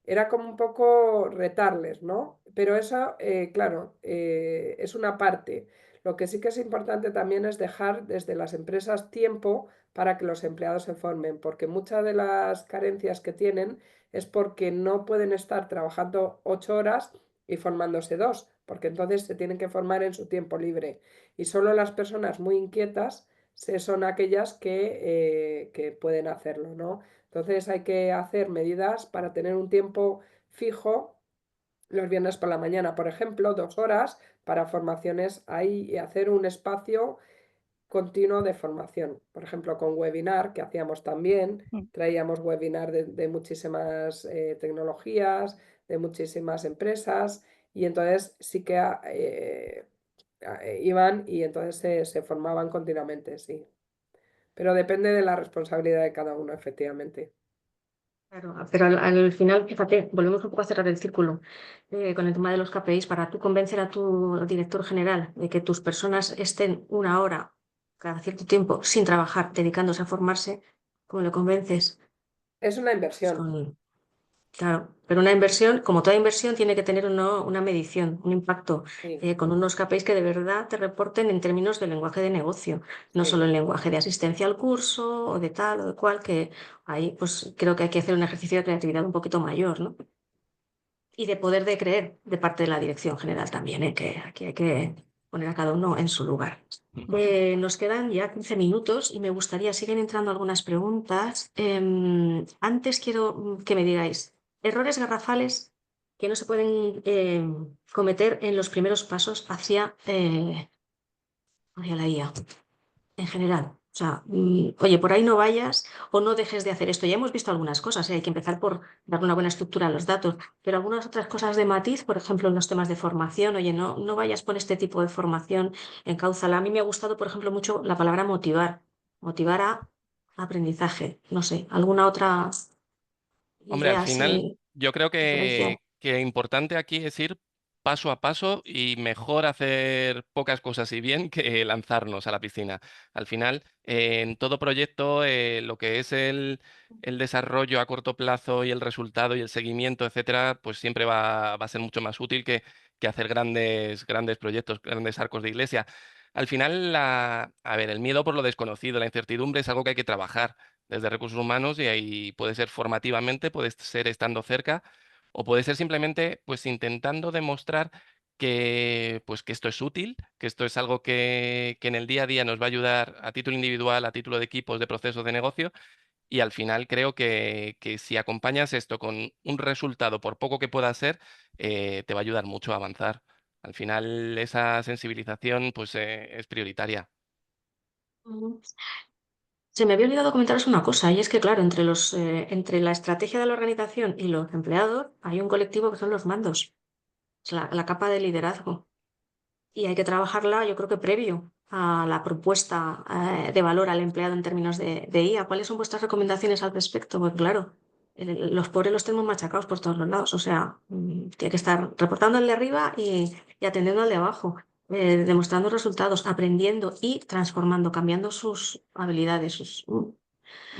D: era como un poco retarles, ¿no? Pero eso, claro, es una parte. Lo que sí que es importante también es dejar desde las empresas tiempo para que los empleados se formen, porque muchas de las carencias que tienen es porque no pueden estar trabajando 8 horas y formándose 2, porque entonces se tienen que formar en su tiempo libre. Y solo las personas muy inquietas son aquellas que pueden hacerlo, ¿no? Entonces hay que hacer medidas para tener un tiempo fijo los viernes por la mañana, por ejemplo, 2 horas para formaciones ahí y hacer un espacio continuo de formación. Por ejemplo, con webinar, que hacíamos también,
C: Mm.
D: traíamos webinar de muchísimas tecnologías, de muchísimas empresas y entonces sí que iban y entonces se formaban continuamente, sí. Pero depende de la responsabilidad de cada uno, efectivamente.
A: Claro, pero al final, fíjate, volvemos un poco a cerrar el círculo con el tema de los KPIs para tú convencer a tu director general de que tus personas estén una hora cada cierto tiempo sin trabajar, dedicándose a formarse. ¿Cómo lo convences?
D: Es una
A: Pues
D: inversión,
A: claro, pero una inversión, como toda inversión, tiene que tener una medición, un impacto,
D: sí,
A: con unos KPIs que de verdad te reporten en términos de lenguaje de negocio, no
D: sí.
A: solo en lenguaje de asistencia al curso o de tal o de cual, que ahí pues creo que hay que hacer un ejercicio de creatividad un poquito mayor, ¿no? Y de poder de creer de parte de la dirección general también, ¿eh? Que aquí hay que poner a cada uno en su lugar. Nos quedan ya 15 minutos y me gustaría, siguen entrando algunas preguntas. Antes quiero que me digáis errores garrafales que no se pueden cometer en los primeros pasos hacia la IA en general. sea, oye, por ahí no vayas o no dejes de hacer esto. Ya hemos visto algunas cosas, ¿eh? Hay que empezar por dar una buena estructura a los datos, pero algunas otras cosas de matiz, por ejemplo, en los temas de formación, oye, no vayas por este tipo de formación, encáuzala. A mí me ha gustado, por ejemplo, mucho la palabra motivar, motivar a aprendizaje, no sé, alguna otra
B: Hombre, al
A: idea
B: final
A: así
B: yo creo
A: diferencial.
B: que importante aquí es ir paso a paso y mejor hacer pocas cosas y bien que lanzarnos a la piscina. Al final, en todo proyecto, lo que es el desarrollo a corto plazo y el resultado y el seguimiento, etcétera, pues siempre va a ser mucho más útil que hacer grandes proyectos, grandes arcos de iglesia. Al final, a ver, el miedo por lo desconocido, la incertidumbre es algo que hay que trabajar desde recursos humanos y ahí puede ser formativamente, puede ser estando cerca o puede ser simplemente pues intentando demostrar pues, que esto es útil, que esto es algo que en el día a día nos va a ayudar a título individual, a título de equipos, de procesos de negocio y al final creo que si acompañas esto con un resultado, por poco que pueda ser, te va a ayudar mucho a avanzar. Al final esa sensibilización pues es prioritaria.
A: Ujú. Se me había olvidado comentaros una cosa, y es que, claro, entre la estrategia de la organización y los empleados hay un colectivo que son los mandos, es la capa de liderazgo. Y hay que trabajarla, yo creo que previo a la propuesta de valor al empleado en términos de IA. ¿Cuáles son vuestras recomendaciones al respecto? Pues claro, los pobres los tenemos machacados por todos los lados. O sea, tiene que estar reportando al de arriba y atendiendo al de abajo, demostrando resultados, aprendiendo y transformando, cambiando sus habilidades.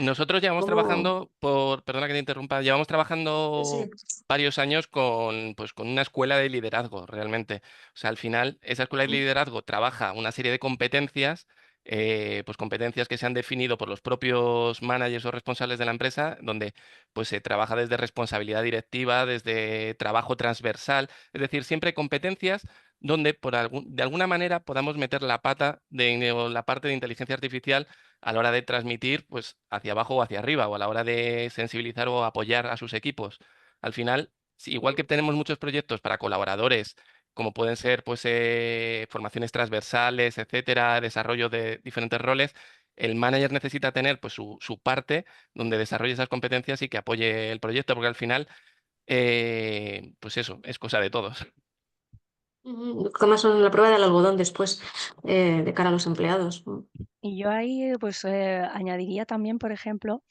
B: Nosotros llevamos
A: ¿Cómo?
B: trabajando, perdona que te interrumpa, llevamos
A: Sí,
B: trabajando
A: sí.
B: varios años pues, con una escuela de liderazgo, realmente. O sea, al final, esa escuela de liderazgo trabaja una serie de competencias, pues competencias que se han definido por los propios managers o responsables de la empresa, donde pues se trabaja desde responsabilidad directiva, desde trabajo transversal, es decir, siempre competencias donde de alguna manera podamos meter la pata o la parte de inteligencia artificial a la hora de transmitir, pues hacia abajo o hacia arriba, o a la hora de sensibilizar o apoyar a sus equipos. Al final, igual que tenemos muchos proyectos para colaboradores, como pueden ser pues formaciones transversales, etcétera, desarrollo de diferentes roles, el manager necesita tener pues su parte donde desarrolle esas competencias y que apoye el proyecto, porque al final, pues eso, es cosa de todos.
A: ¿Cómo son la prueba del algodón después de cara a los empleados?
C: Y yo ahí pues añadiría también, por ejemplo,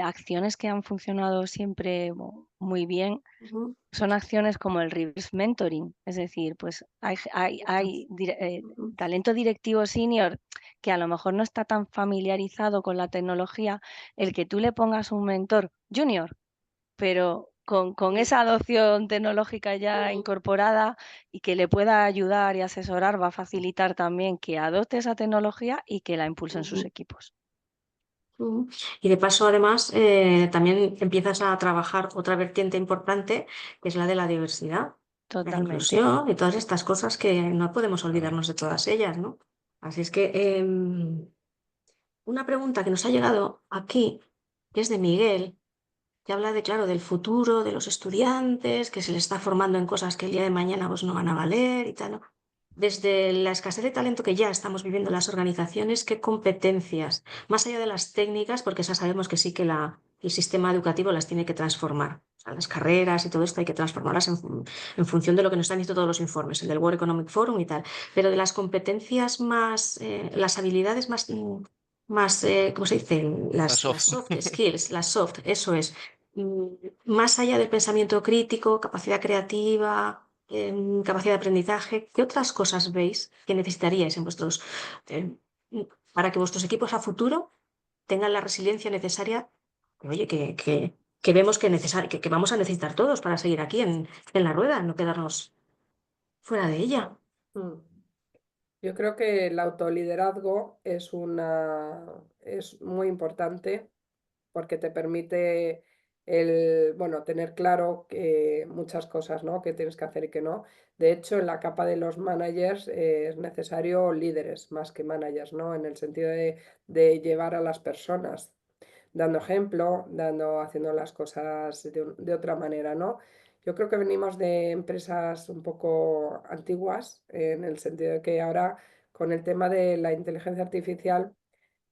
C: acciones que han funcionado siempre muy bien.
A: Ujú.
C: Son acciones como el reverse mentoring, es decir, pues
A: Ujú.
C: talento directivo senior que a lo mejor no está tan familiarizado con la tecnología, el que tú le pongas un mentor junior, pero con esa adopción tecnológica ya
A: Ujú.
C: incorporada y que le pueda ayudar y asesorar, va a facilitar también que adopte esa tecnología y que la impulse en sus
A: Ujú.
C: equipos.
A: Ujú. Y de paso, además, también empiezas a trabajar otra vertiente importante, que es la de la diversidad, la
C: Totalmente.
A: inclusión y todas estas cosas que no podemos olvidarnos de todas ellas, ¿no? Así es que una pregunta que nos ha llegado aquí, que es de Miguel, que habla de, claro, del futuro de los estudiantes, que se les está formando en cosas que el día de mañana pues, no van a valer y tal, ¿no? Desde la escasez de talento que ya estamos viviendo en las organizaciones, ¿qué competencias, más allá de las técnicas, porque esas sabemos que sí que el sistema educativo las tiene que transformar? O sea, las carreras y todo esto hay que transformarlas en función de lo que nos están diciendo todos los informes, el del World Economic Forum y tal. Pero de las competencias más, las habilidades más, ¿cómo se dice?
B: La
A: Las
B: soft.
A: soft skills, las soft, eso es. Más allá del pensamiento crítico, capacidad creativa, capacidad de aprendizaje, ¿qué otras cosas veis que necesitaríais en eh, para que vuestros equipos a futuro tengan la resiliencia necesaria, oye, que vemos que vamos a necesitar todos para seguir aquí en la rueda, no quedarnos fuera de ella?
D: Mm. Yo creo que el autoliderazgo es muy importante porque te permite bueno, tener claro que muchas cosas, ¿no? Que tienes que hacer y que no. De hecho, en la capa de los managers es necesario líderes más que managers, ¿no? En el sentido de llevar a las personas, dando ejemplo, haciendo las cosas de otra manera, ¿no? Yo creo que venimos de empresas un poco antiguas, en el sentido de que ahora con el tema de la inteligencia artificial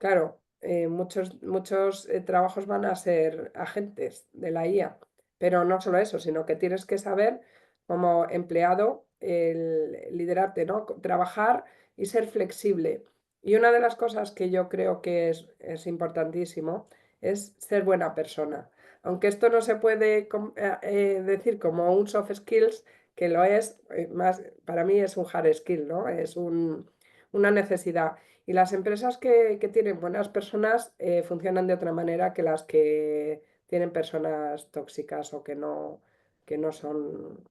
D: Claro, muchos trabajos van a ser agentes de la IA, pero no solo eso, sino que tienes que saber como empleado liderarte, ¿no? Trabajar y ser flexible. Y una de las cosas que yo creo que es importantísimo es ser buena persona. Aunque esto no se puede decir como un soft skills, que lo es, más, para mí es un hard skill, ¿no? Es una necesidad. Y las empresas que tienen buenas personas funcionan de otra manera que las que tienen personas tóxicas o que no son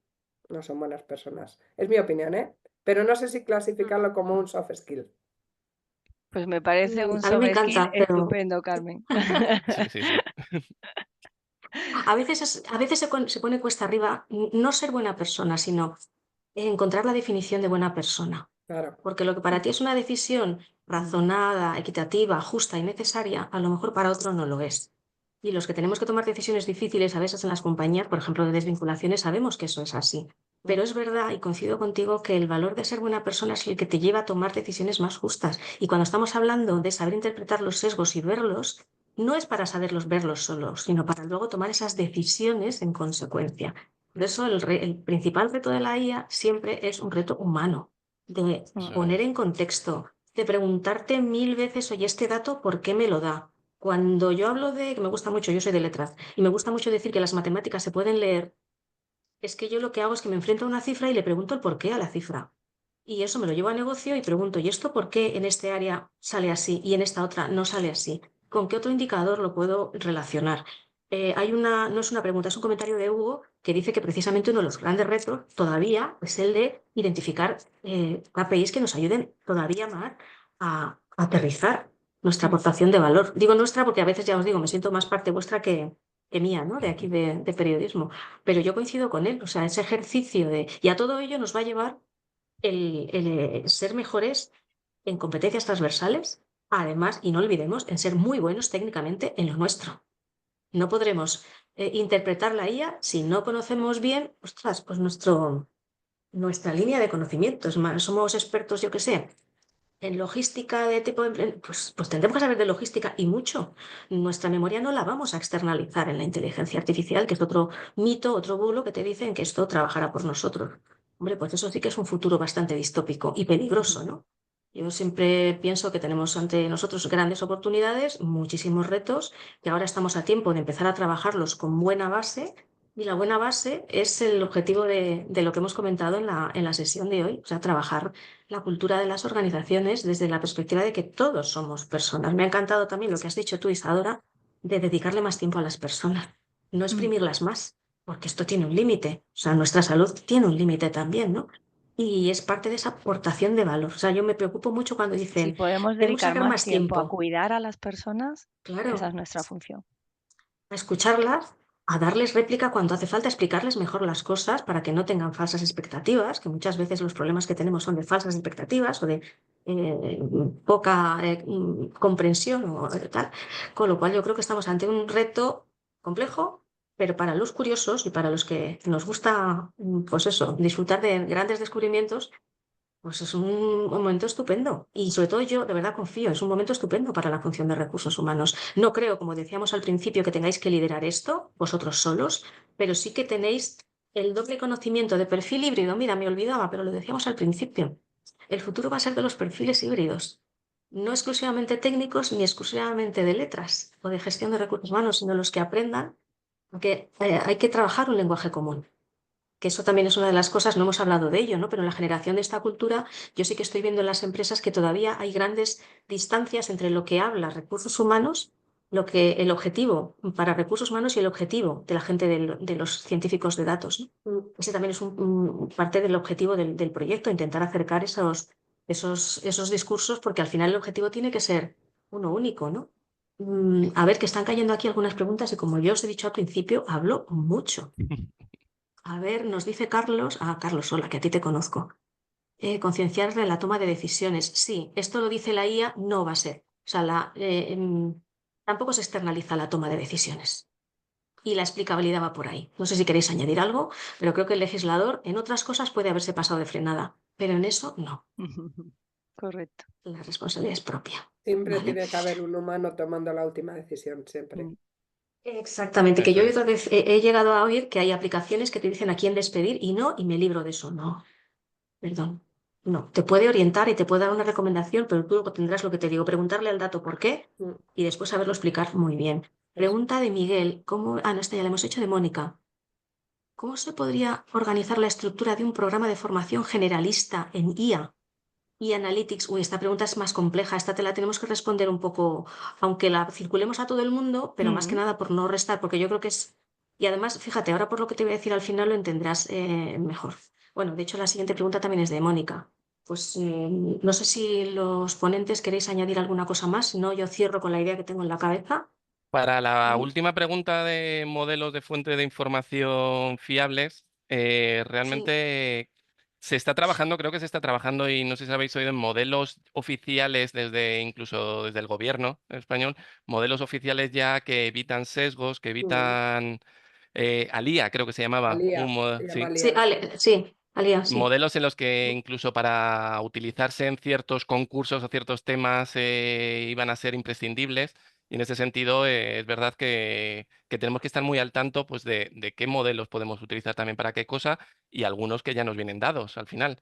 D: buenas personas. Es mi opinión, ¿eh? Pero no sé si clasificarlo como un soft skill.
C: Pues me parece un
A: A mí me
C: soft skill
A: encanta, pero
C: estupendo, Carmen.
B: Sí, sí, sí.
A: a veces se pone cuesta arriba no ser buena persona, sino encontrar la definición de buena persona.
D: Claro.
A: Porque lo que para ti es una decisión razonada, equitativa, justa y necesaria, a lo mejor para otro no lo es. Y los que tenemos que tomar decisiones difíciles a veces en las compañías, por ejemplo, de desvinculaciones, sabemos que eso es así. Pero es verdad, y coincido contigo, que el valor de ser buena persona es el que te lleva a tomar decisiones más justas. Y cuando estamos hablando de saber interpretar los sesgos y verlos, no es para saberlos verlos solos, sino para luego tomar esas decisiones en consecuencia. Por eso el principal reto de la IA siempre es un reto humano, de
B: Eso
A: poner
B: es.
A: en contexto, de preguntarte 1000 veces, oye, este dato, ¿por qué me lo da? Cuando yo hablo de, que me gusta mucho, yo soy de letras, y me gusta mucho decir que las matemáticas se pueden leer, es que yo lo que hago es que me enfrento a una cifra y le pregunto el por qué a la cifra. Y eso me lo llevo a negocio y pregunto, ¿y esto por qué en este área sale así y en esta otra no sale así? ¿Con qué otro indicador lo puedo relacionar? No es una pregunta, es un comentario de Hugo que dice que precisamente uno de los grandes retos todavía es el de identificar KPIs que nos ayuden todavía más a aterrizar nuestra aportación de valor. Digo nuestra porque a veces ya os digo, me siento más parte vuestra que mía, ¿no? De aquí de periodismo. Pero yo coincido con él, o sea, ese ejercicio de... Y a todo ello nos va a llevar el ser mejores en competencias transversales, además, y no olvidemos, en ser muy buenos técnicamente en lo nuestro. No podremos interpretar la IA si no conocemos bien, ostras, pues nuestra línea de conocimientos. Somos expertos, yo qué sé, en logística de tipo pues tendremos que saber de logística y mucho. Nuestra memoria no la vamos a externalizar en la inteligencia artificial, que es otro mito, otro bulo que te dicen que esto trabajará por nosotros. Hombre, pues eso sí que es un futuro bastante distópico y peligroso, ¿no? Yo siempre pienso que tenemos ante nosotros grandes oportunidades, muchísimos retos, que ahora estamos a tiempo de empezar a trabajarlos con buena base. Y la buena base es el objetivo de lo que hemos comentado en la sesión de hoy, o sea, trabajar la cultura de las organizaciones desde la perspectiva de que todos somos personas. Me ha encantado también lo que has dicho tú, Isadora, de dedicarle más tiempo a las personas, no exprimirlas más, porque esto tiene un límite, o sea, nuestra salud tiene un límite también, ¿no? Y es parte de esa aportación de valor. O sea, yo me preocupo mucho cuando
C: Si
A: dicen,
C: podemos
A: queremos
C: dedicar
A: sacar
C: más
A: más
C: tiempo a
A: tiempo.
C: cuidar a las personas, esa
A: Claro,
C: es nuestra función.
A: a escucharlas, a darles réplica cuando hace falta, explicarles mejor las cosas para que no tengan falsas expectativas, que muchas veces los problemas que tenemos son de falsas expectativas o de poca comprensión o tal. Con lo cual yo creo que estamos ante un reto complejo, pero para los curiosos y para los que nos gusta, pues eso, disfrutar de grandes descubrimientos, pues es un momento estupendo y sobre todo yo de verdad confío, es un momento estupendo para la función de recursos humanos. No creo, como decíamos al principio, que tengáis que liderar esto vosotros solos, pero sí que tenéis el doble conocimiento de perfil híbrido. Mira, me olvidaba, pero lo decíamos al principio. El futuro va a ser de los perfiles híbridos, no exclusivamente técnicos ni exclusivamente de letras o de gestión de recursos humanos, sino los que aprendan, porque hay que trabajar un lenguaje común, que eso también es una de las cosas, no hemos hablado de ello, ¿no? Pero en la generación de esta cultura, yo sí que estoy viendo en las empresas que todavía hay grandes distancias entre lo que habla recursos humanos, lo que el objetivo para recursos humanos y el objetivo de la gente de los científicos de datos, ¿no?
D: Mm.
A: Ese también es parte del objetivo del proyecto, intentar acercar esos discursos, porque al final el objetivo tiene que ser uno único, ¿no? A ver, que están cayendo aquí algunas preguntas y como yo os he dicho al principio, hablo mucho. A ver, nos dice Carlos, Carlos, hola, que a ti te conozco. Concienciarle en la toma de decisiones. Sí, esto lo dice la IA, no va a ser. O sea, tampoco se externaliza la toma de decisiones. Y la explicabilidad va por ahí. No sé si queréis añadir algo, pero creo que el legislador en otras cosas puede haberse pasado de frenada, pero en eso no.
C: correcto.
A: La responsabilidad es propia.
D: Siempre
A: ¿Vale?
D: tiene que haber un humano tomando la última decisión, siempre.
C: Mm.
A: Exactamente, que
B: Eso
A: yo he,
B: es.
A: he llegado a oír que hay aplicaciones que te dicen a quién despedir y no, y me libro de eso. No, perdón. No, te puede orientar y te puede dar una recomendación, pero tú tendrás lo que te digo, preguntarle al dato por qué
D: Mm,
A: y después saberlo explicar muy bien.
D: eso.
A: Pregunta de Miguel, ¿cómo? Ah, no, esta ya la hemos hecho de Mónica. ¿Cómo se podría organizar la estructura de un programa de formación generalista en IA y Analytics? Uy, esta pregunta es más compleja, esta te la tenemos que responder un poco, aunque la circulemos a todo el mundo, pero más que
C: Mm.
A: nada por no restar, porque yo creo que es... Y además, fíjate, ahora por lo que te voy a decir al final lo entenderás mejor. Bueno, de hecho, la siguiente pregunta también es de Mónica. Pues no sé si los ponentes queréis añadir alguna cosa más, si no, yo cierro con la idea que tengo en la cabeza.
B: Para la
A: ¿Vale?
B: última pregunta de modelos de fuente de información fiables,
A: Sí,
B: realmente se está trabajando, creo que se está trabajando y no sé si habéis oído en modelos oficiales desde incluso desde el gobierno español, modelos oficiales ya que evitan sesgos, que
D: Mm,
B: evitan ALIA, creo que se llamaba,
D: Alía, se llama
B: sí,
A: sí,
D: Alía, sí.
A: sí, Alía, sí.
B: modelos en los que incluso para utilizarse en ciertos concursos o ciertos temas iban a ser imprescindibles. Y en ese sentido, es verdad que tenemos que estar muy al tanto pues, de qué modelos podemos utilizar también para qué cosa y algunos que ya nos vienen dados al final.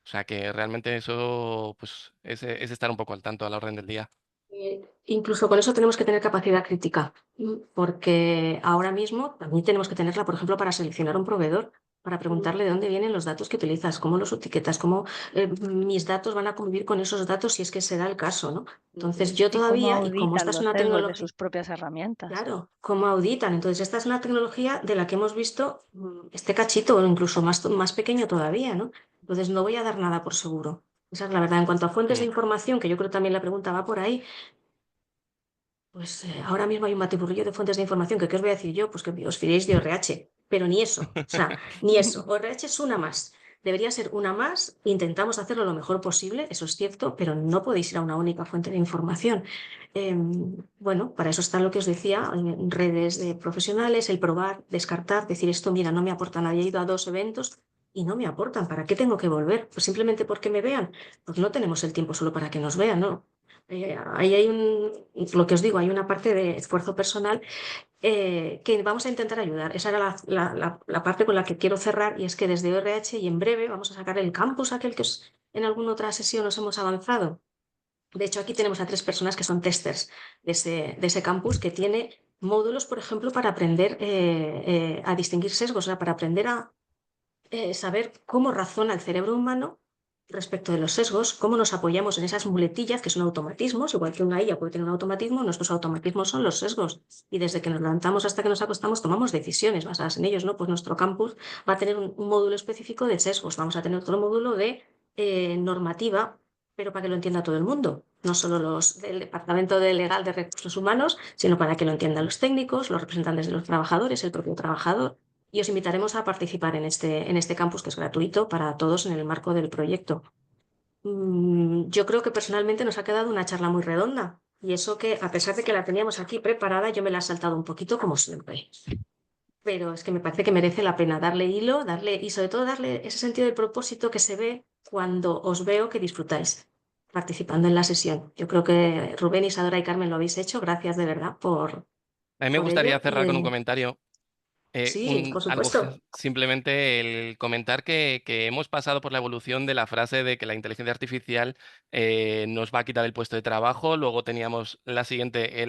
B: O sea que realmente eso pues, es estar un poco al tanto a la orden del día.
A: Incluso con eso tenemos que tener capacidad crítica, porque ahora mismo también tenemos que tenerla, por ejemplo, para seleccionar un proveedor, para
D: Mm,
A: preguntarle de dónde vienen los datos que utilizas, cómo los etiquetas, cómo mis datos van a convivir con esos datos si es que se da el caso, ¿no? Entonces
D: ujú.
A: yo
C: Y cómo
A: todavía, y como esta
C: auditan
A: es
C: los
A: una
C: sesgos de
A: tecnología,
C: sus propias herramientas.
A: claro, cómo auditan. Entonces esta es una tecnología de la que hemos visto este cachito, o incluso más pequeño todavía, ¿no? Entonces no voy a dar nada por seguro. Esa es la verdad. En cuanto a fuentes de
B: Mm.
A: información, que yo creo también la pregunta va por ahí, pues ahora mismo hay un batiburrillo de fuentes de información que, ¿qué os voy a decir yo? Pues que os fiéis de ORH, pero ni eso, o sea, ni eso. ORH es una más. Debería ser una más. Intentamos hacerlo lo mejor posible, eso es cierto, pero no podéis ir a una única fuente de información. Bueno, para eso está lo que os decía, en redes de profesionales, el probar, descartar, decir esto, mira, no me aporta nadie. He ido a 2 eventos y no me aportan. ¿Para qué tengo que volver? Pues simplemente porque me vean. Pues no tenemos el tiempo solo para que nos vean, ¿no? Ahí hay lo que os digo, hay una parte de esfuerzo personal que vamos a intentar ayudar. Esa era la parte con la que quiero cerrar y es que desde ORH y en breve vamos a sacar el campus, aquel que en alguna otra sesión nos hemos avanzado. De hecho, aquí tenemos a 3 personas que son testers de ese campus que tiene módulos, por ejemplo, para aprender a distinguir sesgos, o sea, para aprender a saber cómo razona el cerebro humano respecto de los sesgos, cómo nos apoyamos en esas muletillas que son automatismos, igual que una IA puede tener un automatismo, nuestros automatismos son los sesgos. Y desde que nos levantamos hasta que nos acostamos tomamos decisiones basadas en ellos, ¿no? Pues nuestro campus va a tener un módulo específico de sesgos, vamos a tener otro módulo de normativa, pero para que lo entienda todo el mundo. No solo los del Departamento de Legal de Recursos Humanos, sino para que lo entiendan los técnicos, los representantes de los trabajadores, el propio trabajador y os invitaremos a participar en este campus que es gratuito para todos en el marco del proyecto. Yo creo que personalmente nos ha quedado una charla muy redonda y eso que a pesar de que la teníamos aquí preparada, yo me la he saltado un poquito como siempre. Pero es que me parece que merece la pena darle hilo, darle y sobre todo darle ese sentido de propósito que se ve cuando os veo que disfrutáis participando en la sesión. Yo creo que Rubén, Isadora y Carmen lo habéis hecho. Gracias de verdad
B: A mí me
A: por ello.
B: gustaría cerrar con un comentario.
A: Sí, por
B: Algo
A: supuesto.
B: simplemente el comentar que hemos pasado por la evolución de la frase de que la inteligencia artificial nos va a quitar el puesto de trabajo, luego teníamos la siguiente,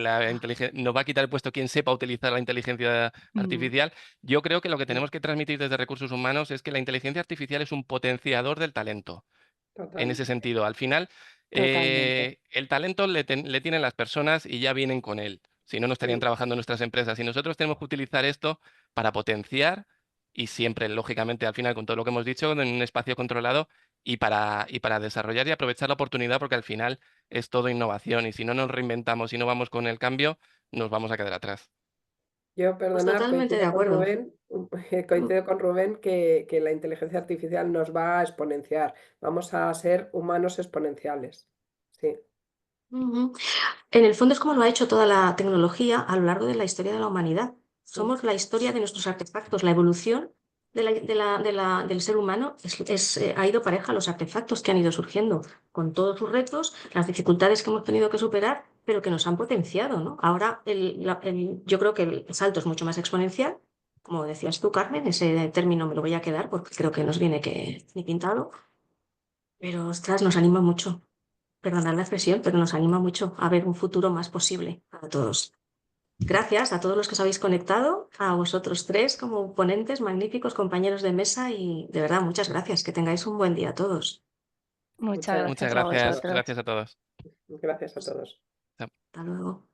B: nos va a quitar el puesto quien sepa utilizar la inteligencia
C: Mm,
B: artificial. Yo creo que lo que tenemos que transmitir desde recursos humanos es que la inteligencia artificial es un potenciador del talento en ese
D: Totalmente.
B: sentido. Al final,
C: totalmente.
B: el talento le tienen las personas y ya vienen con él. Si no, no estarían
D: Mm.
B: trabajando en nuestras empresas. Y nosotros tenemos que utilizar esto para potenciar y siempre, lógicamente, al final, con todo lo que hemos dicho, en un espacio controlado y para desarrollar y aprovechar la oportunidad, porque al final es todo innovación. Y si no nos reinventamos y no vamos con el cambio, nos vamos a quedar atrás.
D: Yo,
A: Pues
D: perdonar,
A: totalmente de
D: coincido con
A: acuerdo.
D: Rubén, coincido con Rubén que la inteligencia artificial nos va a exponenciar. Vamos a ser humanos exponenciales. Sí,
A: Ujú. En el fondo es como lo ha hecho toda la tecnología a lo largo de la historia de la humanidad.
D: mm,
A: Somos la historia de nuestros artefactos, la evolución del ser humano ha ido pareja a los artefactos que han ido surgiendo, con todos sus retos, las dificultades que hemos tenido que superar, pero que nos han potenciado, ¿no? Ahora yo creo que el salto es mucho más exponencial, como decías tú, Carmen, ese término me lo voy a quedar porque creo que nos viene que ni pintado, pero ostras, nos anima mucho. Perdonad la expresión, pero nos anima mucho a ver un futuro más posible para todos. Gracias a todos los que os habéis conectado, a vosotros tres como ponentes, magníficos compañeros de mesa y de verdad, muchas gracias. Que tengáis un buen día a todos.
C: Muchas
B: Muchas
C: gracias a
B: gracias.
C: vosotros.
B: Gracias a todos.
D: Gracias a todos.
B: Chao.
A: Hasta luego.